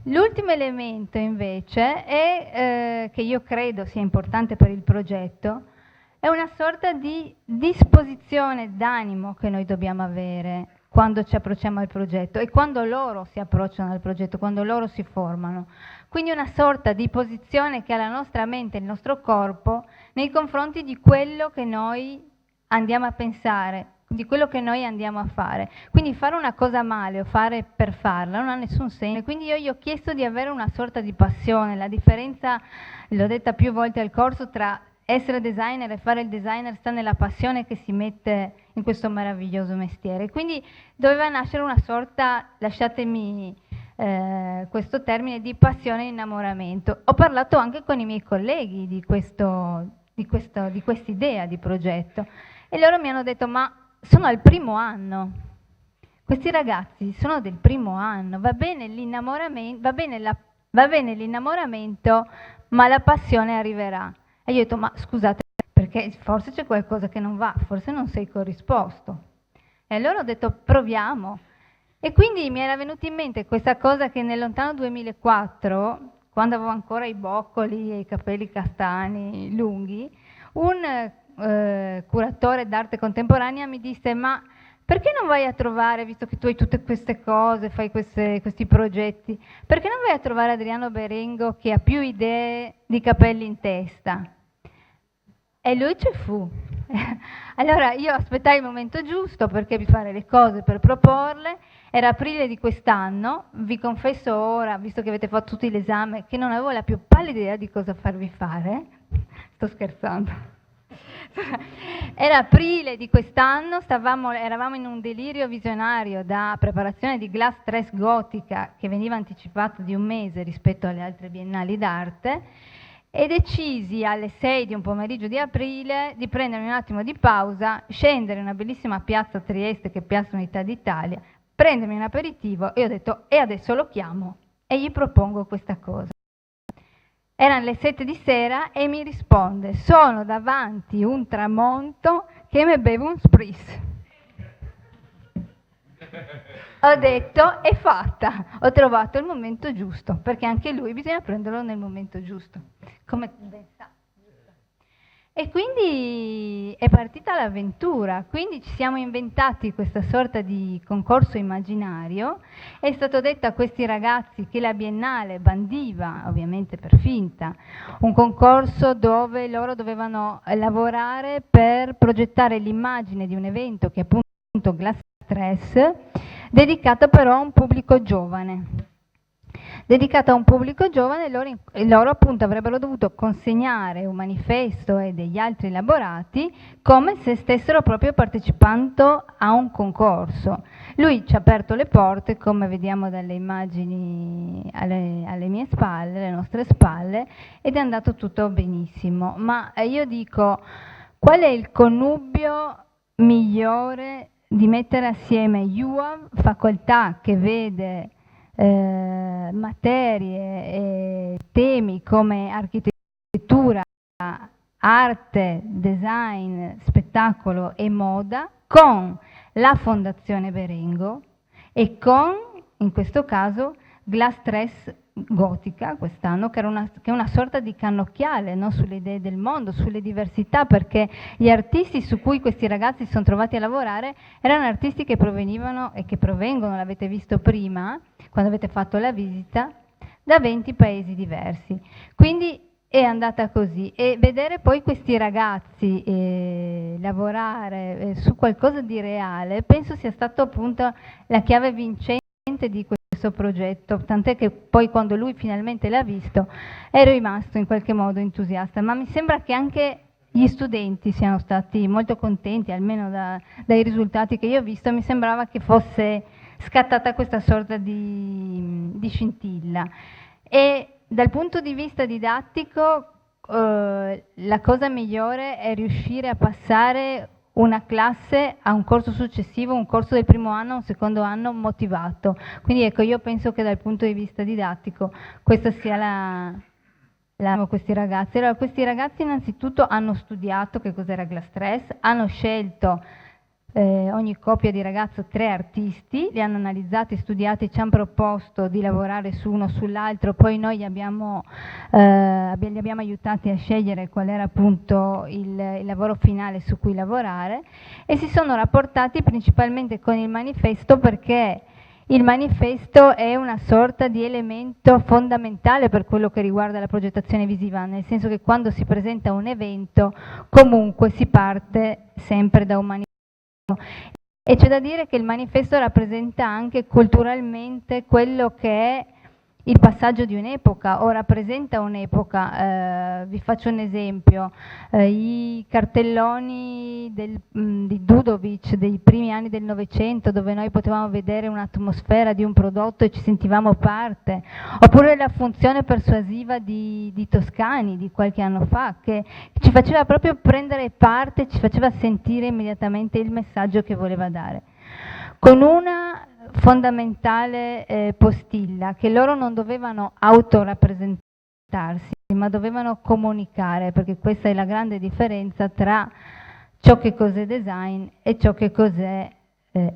L'ultimo elemento invece è, che io credo sia importante per il progetto, è una sorta di disposizione d'animo che noi dobbiamo avere quando ci approcciamo al progetto e quando loro si approcciano al progetto, quando loro si formano. Quindi una sorta di posizione che ha la nostra mente e il nostro corpo nei confronti di quello che noi andiamo a pensare, di quello che noi andiamo a fare. Quindi fare una cosa male o fare per farla non ha nessun senso. Quindi io gli ho chiesto di avere una sorta di passione. La differenza, l'ho detta più volte al corso, tra essere designer e fare il designer sta nella passione che si mette in questo meraviglioso mestiere. Quindi doveva nascere una sorta, lasciatemi questo termine, di passione e innamoramento. Ho parlato anche con i miei colleghi di quest'idea di progetto e loro mi hanno detto: ma sono al primo anno, questi ragazzi sono del primo anno, va bene l'innamoramento, ma la passione arriverà. E io ho detto: ma scusate, perché forse c'è qualcosa che non va, forse non sei corrisposto. E allora ho detto: proviamo. E quindi mi era venuta in mente questa cosa che nel lontano 2004, quando avevo ancora i boccoli e i capelli castani lunghi, un curatore d'arte contemporanea mi disse: ma perché non vai a trovare, visto che tu hai tutte queste cose, fai questi progetti, perché non vai a trovare Adriano Berengo che ha più idee di capelli in testa? E lui ci fu. Allora io aspettai il momento giusto per fare le cose, per proporle. Era aprile di quest'anno, vi confesso ora, visto che avete fatto tutti l'esame, che non avevo la più pallida idea di cosa farvi fare. Sto scherzando. Era aprile di quest'anno, eravamo in un delirio visionario da preparazione di Glass 3 gotica che veniva anticipato di un mese rispetto alle altre biennali d'arte, e decisi alle 6 di un pomeriggio di aprile di prendermi un attimo di pausa, scendere in una bellissima piazza a Trieste che è Piazza Unità d'Italia, prendermi un aperitivo, e ho detto: e adesso lo chiamo e gli propongo questa cosa. Erano le 7 di sera e mi risponde: sono davanti un tramonto che mi bevo un spritz. Ho detto: è fatta, ho trovato il momento giusto, perché anche lui bisogna prenderlo nel momento giusto, come ben sa. E quindi è partita l'avventura, quindi ci siamo inventati questa sorta di concorso immaginario. È stato detto a questi ragazzi che la Biennale bandiva, ovviamente per finta, un concorso dove loro dovevano lavorare per progettare l'immagine di un evento che è appunto Glass 3, dedicato però a un pubblico giovane. Dedicato a un pubblico giovane, loro appunto avrebbero dovuto consegnare un manifesto e degli altri elaborati come se stessero proprio partecipando a un concorso. Lui ci ha aperto le porte, come vediamo dalle immagini alle mie spalle, alle nostre spalle, ed è andato tutto benissimo. Ma io dico, qual è il connubio migliore di mettere assieme UAV, facoltà che vede materie e temi come architettura, arte, design, spettacolo e moda, con la Fondazione Berengo e con, in questo caso, Glass 3 gotica quest'anno, che è una sorta di cannocchiale, no? Sulle idee del mondo, sulle diversità, perché gli artisti su cui questi ragazzi si sono trovati a lavorare erano artisti che provenivano e che provengono, l'avete visto prima, quando avete fatto la visita, da 20 paesi diversi. Quindi è andata così, e vedere poi questi ragazzi lavorare su qualcosa di reale, penso sia stato appunto la chiave vincente di questo progetto, tant'è che poi quando lui finalmente l'ha visto è rimasto in qualche modo entusiasta. Ma mi sembra che anche gli studenti siano stati molto contenti, almeno dai risultati che io ho visto. Mi sembrava che fosse scattata questa sorta di scintilla. E dal punto di vista didattico la cosa migliore è riuscire a passare una classe a un corso successivo, un corso del primo anno, un secondo anno motivato. Quindi ecco, io penso che dal punto di vista didattico questa sia questi ragazzi. Allora, questi ragazzi innanzitutto hanno studiato che cos'era Glass 3, hanno scelto ogni coppia di ragazzo 3 artisti, li hanno analizzati, studiati, ci hanno proposto di lavorare su uno sull'altro, poi noi li abbiamo aiutati a scegliere qual era appunto il lavoro finale su cui lavorare, e si sono rapportati principalmente con il manifesto, perché il manifesto è una sorta di elemento fondamentale per quello che riguarda la progettazione visiva, nel senso che quando si presenta un evento comunque si parte sempre da un manifesto. E c'è da dire che il manifesto rappresenta anche culturalmente quello che è il passaggio di un'epoca, o rappresenta un'epoca. Vi faccio un esempio: i cartelloni di Dudovic dei primi anni del Novecento, dove noi potevamo vedere un'atmosfera di un prodotto e ci sentivamo parte, oppure la funzione persuasiva di Toscani di qualche anno fa, che ci faceva proprio prendere parte, ci faceva sentire immediatamente il messaggio che voleva dare, con una fondamentale postilla, che loro non dovevano autorappresentarsi, ma dovevano comunicare, perché questa è la grande differenza tra ciò che cos'è design e ciò che cos'è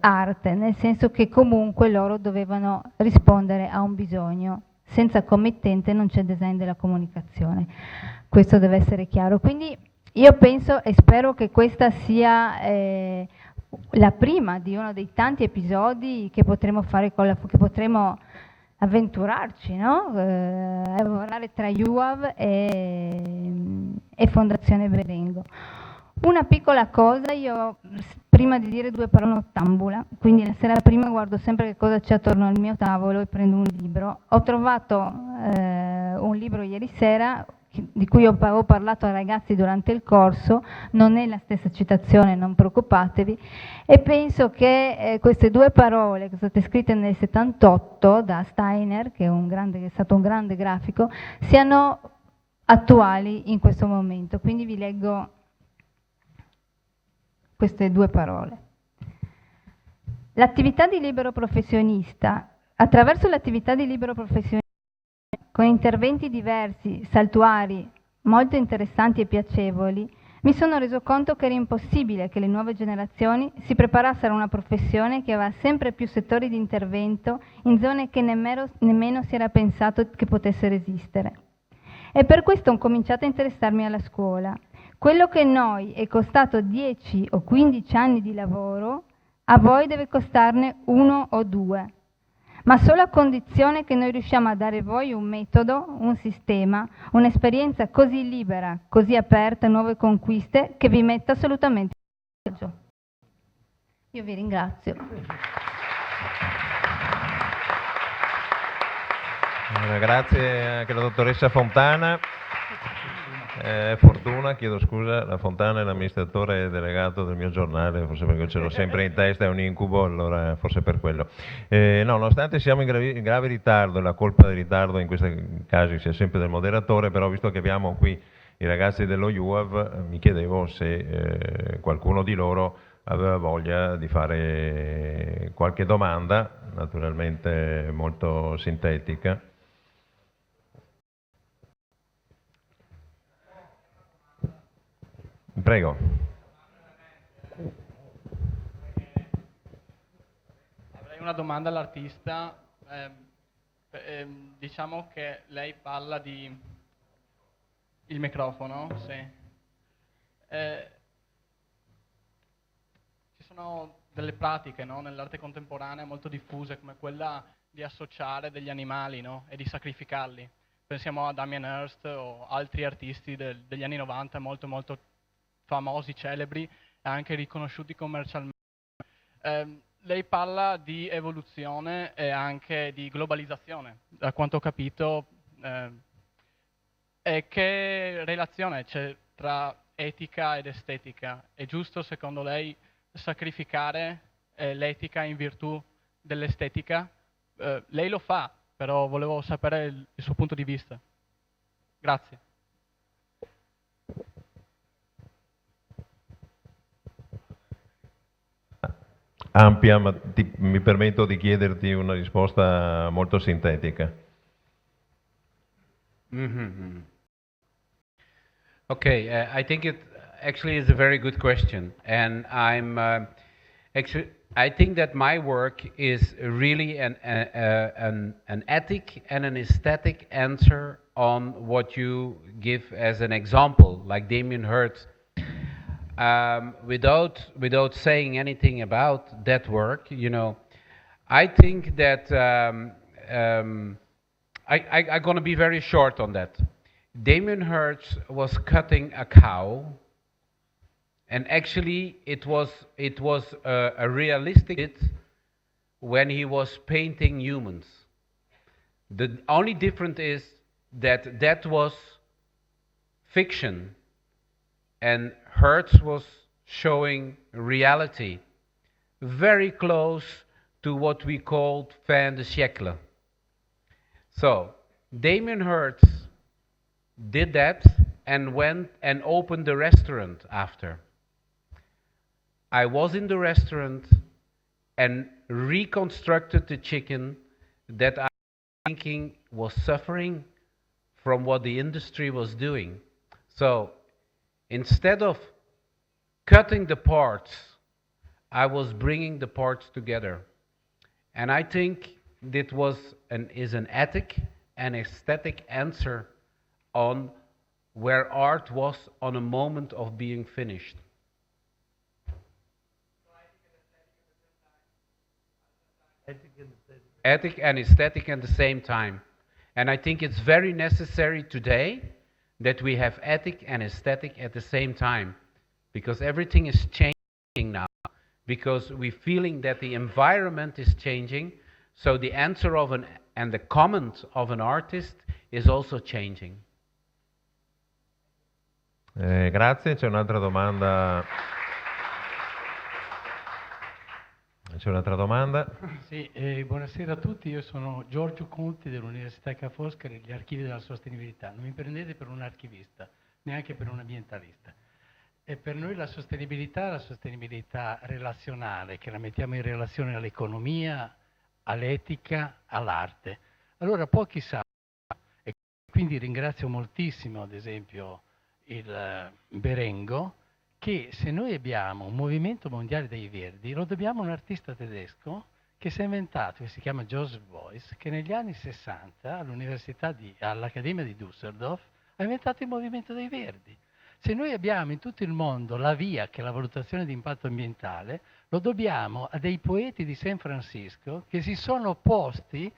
arte, nel senso che comunque loro dovevano rispondere a un bisogno. Senza committente non c'è design della comunicazione, questo deve essere chiaro. Quindi io penso e spero che questa sia la prima di uno dei tanti episodi che potremo fare che potremo avventurarci, no? A lavorare tra UAV e Fondazione Berengo. Una piccola cosa, io prima di dire due parole nottambula, quindi la sera prima guardo sempre che cosa c'è attorno al mio tavolo e prendo un libro. Ho trovato un libro ieri sera di cui ho parlato ai ragazzi durante il corso, non è la stessa citazione, non preoccupatevi, e penso che queste due parole che sono state scritte nel 78 da Steiner, che è stato un grande grafico, siano attuali in questo momento. Quindi vi leggo queste due parole. L'attività di libero professionista, attraverso l'attività di libero professionista, con interventi diversi, saltuari, molto interessanti e piacevoli, mi sono reso conto che era impossibile che le nuove generazioni si preparassero a una professione che aveva sempre più settori di intervento in zone che nemmeno si era pensato che potessero esistere. E per questo ho cominciato a interessarmi alla scuola. Quello che a noi è costato 10 o 15 anni di lavoro, a voi deve costarne 1 o 2. Ma solo a condizione che noi riusciamo a dare a voi un metodo, un sistema, un'esperienza così libera, così aperta a nuove conquiste, che vi metta assolutamente in agio. Io vi ringrazio. Grazie anche alla dottoressa Fontana. Fortuna, chiedo scusa, la Fontana è l'amministratore delegato del mio giornale, forse perché ce l'ho sempre in testa, è un incubo, allora forse per quello. No, nonostante siamo in grave ritardo, la colpa del ritardo in questi casi sia sempre del moderatore, però visto che abbiamo qui i ragazzi dello UAV, mi chiedevo se qualcuno di loro aveva voglia di fare qualche domanda, naturalmente molto sintetica. Prego. Avrei una domanda all'artista. Diciamo che lei parla di... Il microfono, sì. Ci sono delle pratiche, no, nell'arte contemporanea molto diffuse, come quella di associare degli animali, no, e di sacrificarli. Pensiamo a Damien Hirst o altri artisti degli anni 90 molto famosi, celebri e anche riconosciuti commercialmente. Lei parla di evoluzione e anche di globalizzazione, da quanto ho capito. E che relazione c'è tra etica ed estetica? È giusto, secondo lei, sacrificare l'etica in virtù dell'estetica? Lei lo fa, però volevo sapere il suo punto di vista. Grazie. Ampia, ma mi permetto di chiederti una risposta molto sintetica. Mm-hmm. Okay, I think it actually is a very good question, and I think that my work is really an ethic and an aesthetic answer on what you give as an example, like Damien Hirst. Without saying anything about that work, you know, I think that I'm going to be very short on that. Damien Hirst was cutting a cow, and actually it was a realistic it when he was painting humans. The only difference is that was fiction, and Hertz was showing reality, very close to what we called fin de siècle. So Damien Hirst did that and went and opened the restaurant after. I was in the restaurant and reconstructed the chicken that I was thinking was suffering from what the industry was doing. So instead of cutting the parts, I was bringing the parts together. And I think that is an ethic and aesthetic answer on where art was on a moment of being finished. Ethic and aesthetic at the same time. And I think it's very necessary today that we have ethic and aesthetic at the same time. because everything is changing now, because we're feeling that the environment is changing, so the answer of and the comment of an artist is also changing. Grazie, c'è un'altra domanda. C'è un'altra domanda? Sì, buonasera a tutti, io sono Giorgio Conti dell'Università Ca' Foscari, gli archivi della sostenibilità. Non mi prendete per un archivista, neanche per un ambientalista. E per noi la sostenibilità relazionale, che la mettiamo in relazione all'economia, all'etica, all'arte. Allora pochi sanno, e quindi ringrazio moltissimo ad esempio il Berengo, che se noi abbiamo un movimento mondiale dei Verdi, lo dobbiamo a un artista tedesco che si è inventato, che si chiama Joseph Beuys, che negli anni 60 all'Accademia di Düsseldorf ha inventato il movimento dei Verdi. Se noi abbiamo in tutto il mondo la VIA, che è la valutazione di impatto ambientale, lo dobbiamo a dei poeti di San Francisco che si sono opposti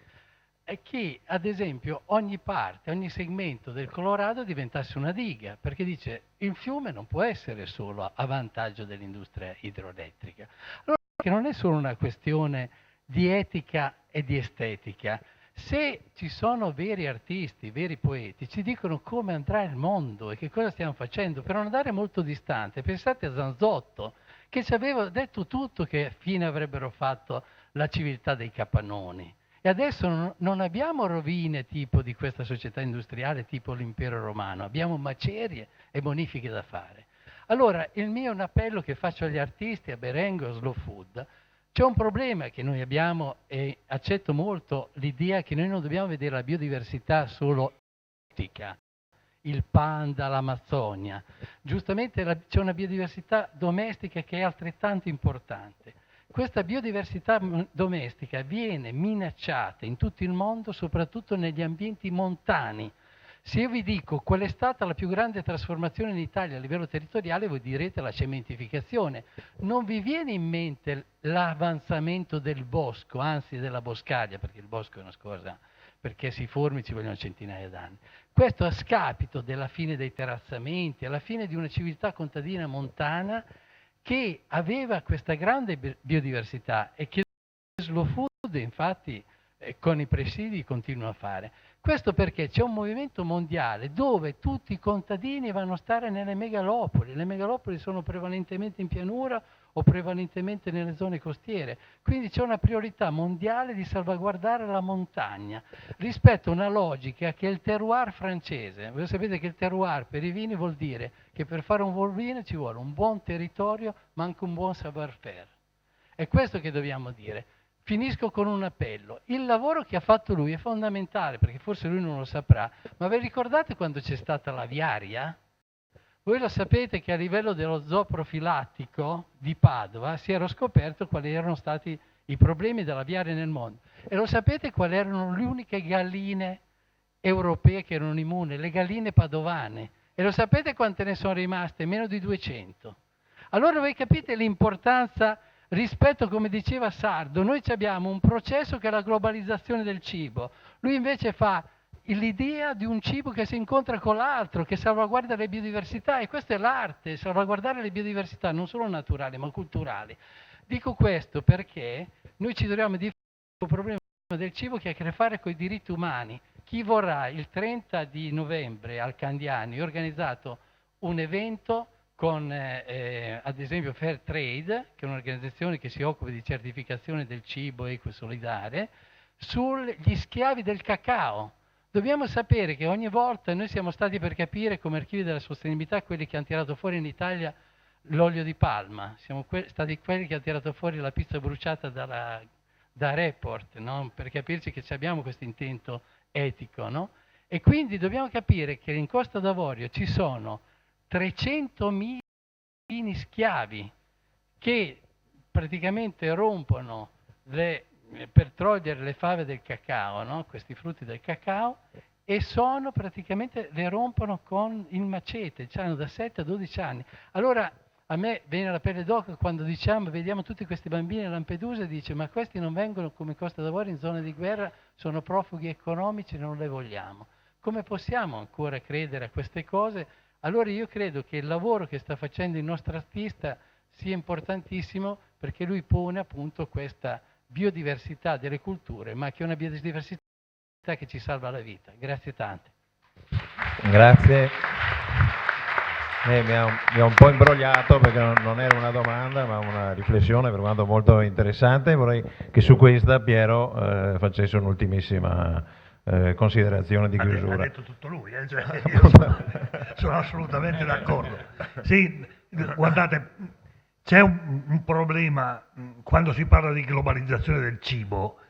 che, ad esempio, ogni parte, ogni segmento del Colorado diventasse una diga, perché dice il fiume non può essere solo a vantaggio dell'industria idroelettrica. Allora, che non è solo una questione di etica e di estetica. Se ci sono veri artisti, veri poeti, ci dicono come andrà il mondo e che cosa stiamo facendo, per non andare molto distante, pensate a Zanzotto, che ci aveva detto tutto che fine avrebbero fatto la civiltà dei capannoni. E adesso non abbiamo rovine tipo di questa società industriale, tipo l'impero romano, abbiamo macerie e bonifiche da fare. Allora, il mio è un appello che faccio agli artisti, a Berengo, a Slow Food. C'è un problema che noi abbiamo, e accetto molto l'idea che noi non dobbiamo vedere la biodiversità solo etica, il panda, l'Amazzonia. Giustamente c'è una biodiversità domestica che è altrettanto importante. Questa biodiversità domestica viene minacciata in tutto il mondo, soprattutto negli ambienti montani. Se io vi dico qual è stata la più grande trasformazione in Italia a livello territoriale, voi direte la cementificazione. Non vi viene in mente l'avanzamento del bosco, anzi della boscaglia, perché il bosco è una cosa, perché si formi ci vogliono centinaia d'anni. Questo a scapito della fine dei terrazzamenti, alla fine di una civiltà contadina montana che aveva questa grande biodiversità e che Slow Food infatti con i presidi continua a fare. Questo perché c'è un movimento mondiale dove tutti i contadini vanno a stare nelle megalopoli. Le megalopoli sono prevalentemente in pianura o prevalentemente nelle zone costiere. Quindi c'è una priorità mondiale di salvaguardare la montagna rispetto a una logica che è il terroir francese. Voi sapete che il terroir per i vini vuol dire che per fare un buon vino ci vuole un buon territorio ma anche un buon savoir-faire. È questo che dobbiamo dire. Finisco con un appello. Il lavoro che ha fatto lui è fondamentale, perché forse lui non lo saprà, ma vi ricordate quando c'è stata l'aviaria? Voi lo sapete che a livello dello zoo profilattico di Padova si era scoperto quali erano stati i problemi dell'aviaria nel mondo. E lo sapete quali erano le uniche galline europee che erano immuni? Le galline padovane. E lo sapete quante ne sono rimaste? Meno di 200. Allora voi capite l'importanza rispetto, come diceva Sardo, noi abbiamo un processo che è la globalizzazione del cibo. Lui invece fa l'idea di un cibo che si incontra con l'altro, che salvaguarda le biodiversità, e questa è l'arte, salvaguardare le biodiversità non solo naturali ma culturali. Dico questo perché noi ci troviamo di fronte a un problema del cibo che ha a che fare con i diritti umani. Chi vorrà il 30 di novembre al Candiani ho organizzato un evento con ad esempio Fair Trade, che è un'organizzazione che si occupa di certificazione del cibo equo e solidale, sugli schiavi del cacao. Dobbiamo sapere che ogni volta noi siamo stati per capire come archivi della sostenibilità quelli che hanno tirato fuori in Italia l'olio di palma, siamo stati quelli che hanno tirato fuori la pizza bruciata da Report, no? Per capirci che abbiamo questo intento etico, no? E quindi dobbiamo capire che in Costa d'Avorio ci sono 300.000 schiavi che praticamente rompono per togliere le fave del cacao, no? Questi frutti del cacao, e le rompono con il macete, hanno da 7 a 12 anni. Allora a me viene la pelle d'oca quando vediamo tutti questi bambini a Lampedusa e dice ma questi non vengono come Costa d'Avorio in zone di guerra, sono profughi economici, non le vogliamo. Come possiamo ancora credere a queste cose Allora io credo che il lavoro che sta facendo il nostro artista sia importantissimo, perché lui pone appunto questa biodiversità delle culture, ma che è una biodiversità che ci salva la vita. Grazie tante. Grazie. Mi ha un po' imbrogliato perché non era una domanda ma una riflessione, per quanto molto interessante. Vorrei che su questa Piero facesse un'ultimissima considerazione di chiusura. Ha detto tutto lui, cioè, io sono assolutamente d'accordo. Sì, guardate, c'è un problema quando si parla di globalizzazione del cibo,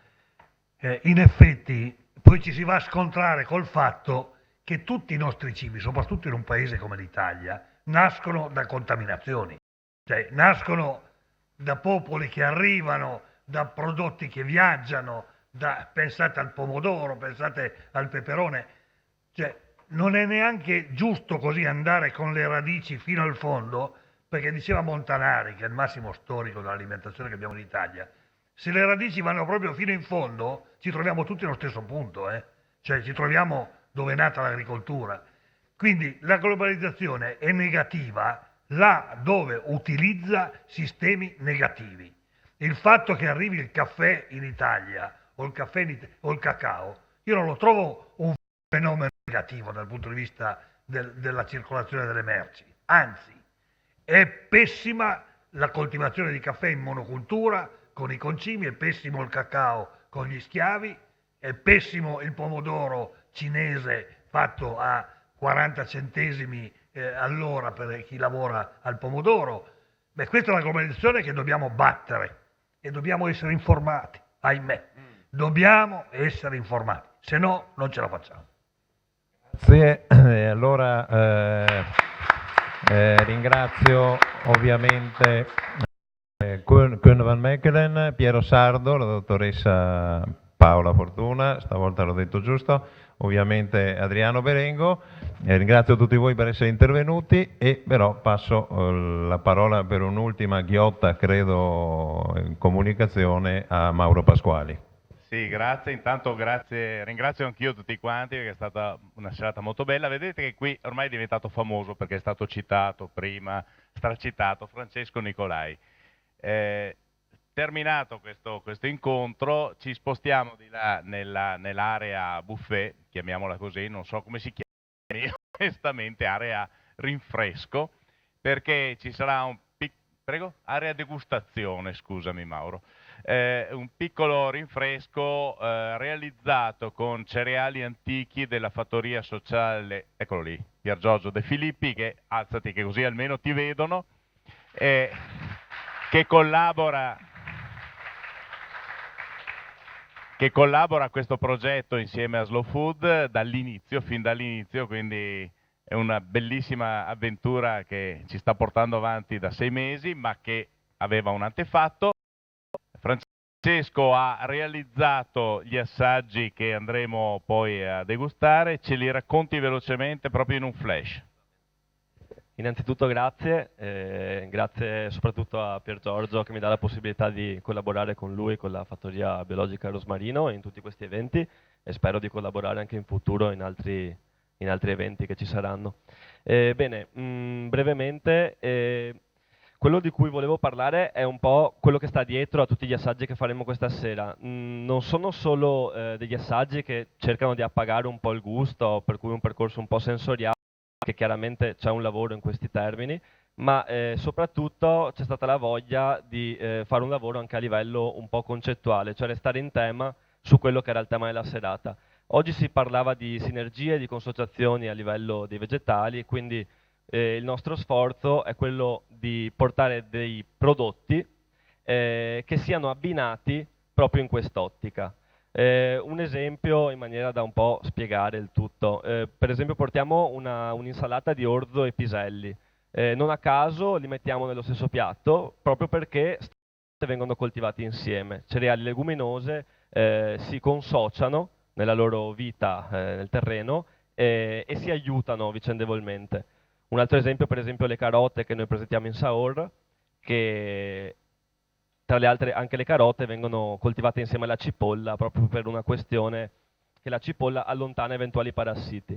in effetti poi ci si va a scontrare col fatto che tutti i nostri cibi, soprattutto in un paese come l'Italia, nascono da contaminazioni, cioè nascono da popoli che arrivano, da prodotti che viaggiano, pensate al pomodoro, pensate al peperone, cioè non è neanche giusto così andare con le radici fino al fondo, perché diceva Montanari, che è il massimo storico dell'alimentazione che abbiamo in Italia, se le radici vanno proprio fino in fondo ci troviamo tutti allo stesso punto, cioè ci troviamo dove è nata l'agricoltura. Quindi la globalizzazione è negativa là dove utilizza sistemi negativi. Il fatto che arrivi il caffè in Italia o il cacao, io non lo trovo un fenomeno negativo dal punto di vista della circolazione delle merci, anzi è pessima la coltivazione di caffè in monocultura con i concimi, è pessimo il cacao con gli schiavi, è pessimo il pomodoro cinese fatto a 40 centesimi all'ora per chi lavora al pomodoro. Beh, questa è la globalizzazione che dobbiamo battere e dobbiamo essere informati, ahimè. Dobbiamo essere informati, se no non ce la facciamo. Grazie, allora ringrazio ovviamente Koen van Mechelen, Piero Sardo, la dottoressa Paola Fortuna, stavolta l'ho detto giusto, ovviamente Adriano Berengo, ringrazio tutti voi per essere intervenuti e però passo la parola per un'ultima ghiotta, credo, in comunicazione a Mauro Pasquali. Sì, grazie, intanto ringrazio anch'io tutti quanti perché è stata una serata molto bella. Vedete che qui ormai è diventato famoso perché è stato citato prima, stracitato, Francesco Nicolai. Terminato questo incontro ci spostiamo di là nell'area buffet, chiamiamola così, non so come si chiama, onestamente area rinfresco, perché ci sarà area degustazione, scusami Mauro. Un piccolo rinfresco realizzato con cereali antichi della fattoria sociale, eccolo lì, Pier Giorgio De Filippi, che alzati che così almeno ti vedono, che collabora a questo progetto insieme a Slow Food fin dall'inizio, quindi è una bellissima avventura che ci sta portando avanti da 6 mesi, ma che aveva un antefatto. Francesco ha realizzato gli assaggi che andremo poi a degustare, ce li racconti velocemente proprio in un flash. Innanzitutto grazie, grazie soprattutto a Pier Giorgio che mi dà la possibilità di collaborare con lui, con la Fattoria Biologica Rosmarino in tutti questi eventi e spero di collaborare anche in futuro in altri eventi che ci saranno. Bene, brevemente, quello di cui volevo parlare è un po' quello che sta dietro a tutti gli assaggi che faremo questa sera. Non sono solo degli assaggi che cercano di appagare un po' il gusto, per cui un percorso un po' sensoriale, che chiaramente c'è un lavoro in questi termini, ma soprattutto c'è stata la voglia di fare un lavoro anche a livello un po' concettuale, cioè restare in tema su quello che era il tema della serata. Oggi si parlava di sinergie, di consociazioni a livello dei vegetali, quindi il nostro sforzo è quello di portare dei prodotti che siano abbinati proprio in quest'ottica. Un esempio in maniera da un po' spiegare il tutto. Per esempio portiamo un'insalata di orzo e piselli. Non a caso li mettiamo nello stesso piatto proprio perché vengono coltivati insieme. Cereali leguminose si consociano nella loro vita nel terreno e si aiutano vicendevolmente. Un altro esempio, per esempio, le carote che noi presentiamo in Sahur, che tra le altre anche le carote vengono coltivate insieme alla cipolla proprio per una questione che la cipolla allontana eventuali parassiti.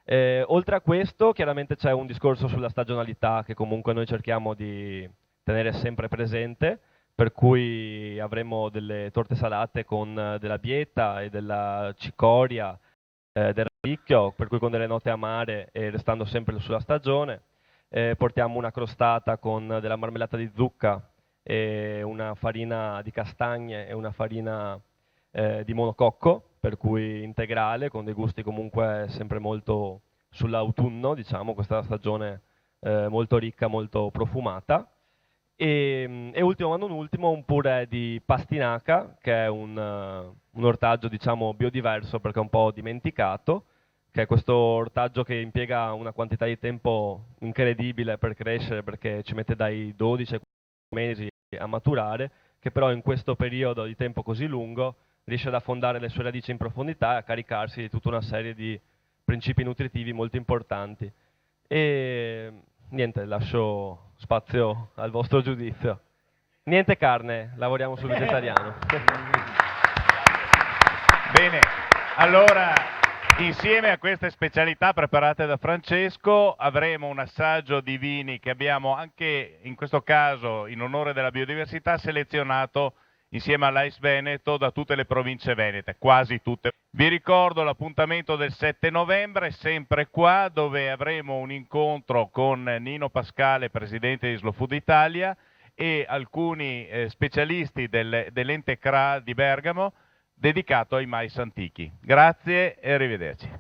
Oltre a questo, chiaramente c'è un discorso sulla stagionalità che comunque noi cerchiamo di tenere sempre presente, per cui avremo delle torte salate con della bieta e della cicoria, del radicchio, per cui con delle note amare e restando sempre sulla stagione. Portiamo una crostata con della marmellata di zucca e una farina di castagne e una farina di monococco, per cui integrale, con dei gusti comunque sempre molto sull'autunno, diciamo, questa stagione molto ricca, molto profumata. E ultimo ma non ultimo, un purè di pastinaca, che è un ortaggio, diciamo, biodiverso perché è un po' dimenticato, che è questo ortaggio che impiega una quantità di tempo incredibile per crescere, perché ci mette dai 12 ai 15 mesi a maturare, che però in questo periodo di tempo così lungo riesce ad affondare le sue radici in profondità e a caricarsi di tutta una serie di principi nutritivi molto importanti. E niente, lascio spazio al vostro giudizio. Niente carne, lavoriamo sul vegetariano. Bene, allora insieme a queste specialità preparate da Francesco avremo un assaggio di vini che abbiamo anche in questo caso in onore della biodiversità selezionato insieme all'Ais Veneto da tutte le province venete, quasi tutte. Vi ricordo l'appuntamento del 7 novembre, sempre qua, dove avremo un incontro con Nino Pascale, presidente di Slow Food Italia, e alcuni specialisti dell'ente CRA di Bergamo, dedicato ai mais antichi. Grazie e arrivederci.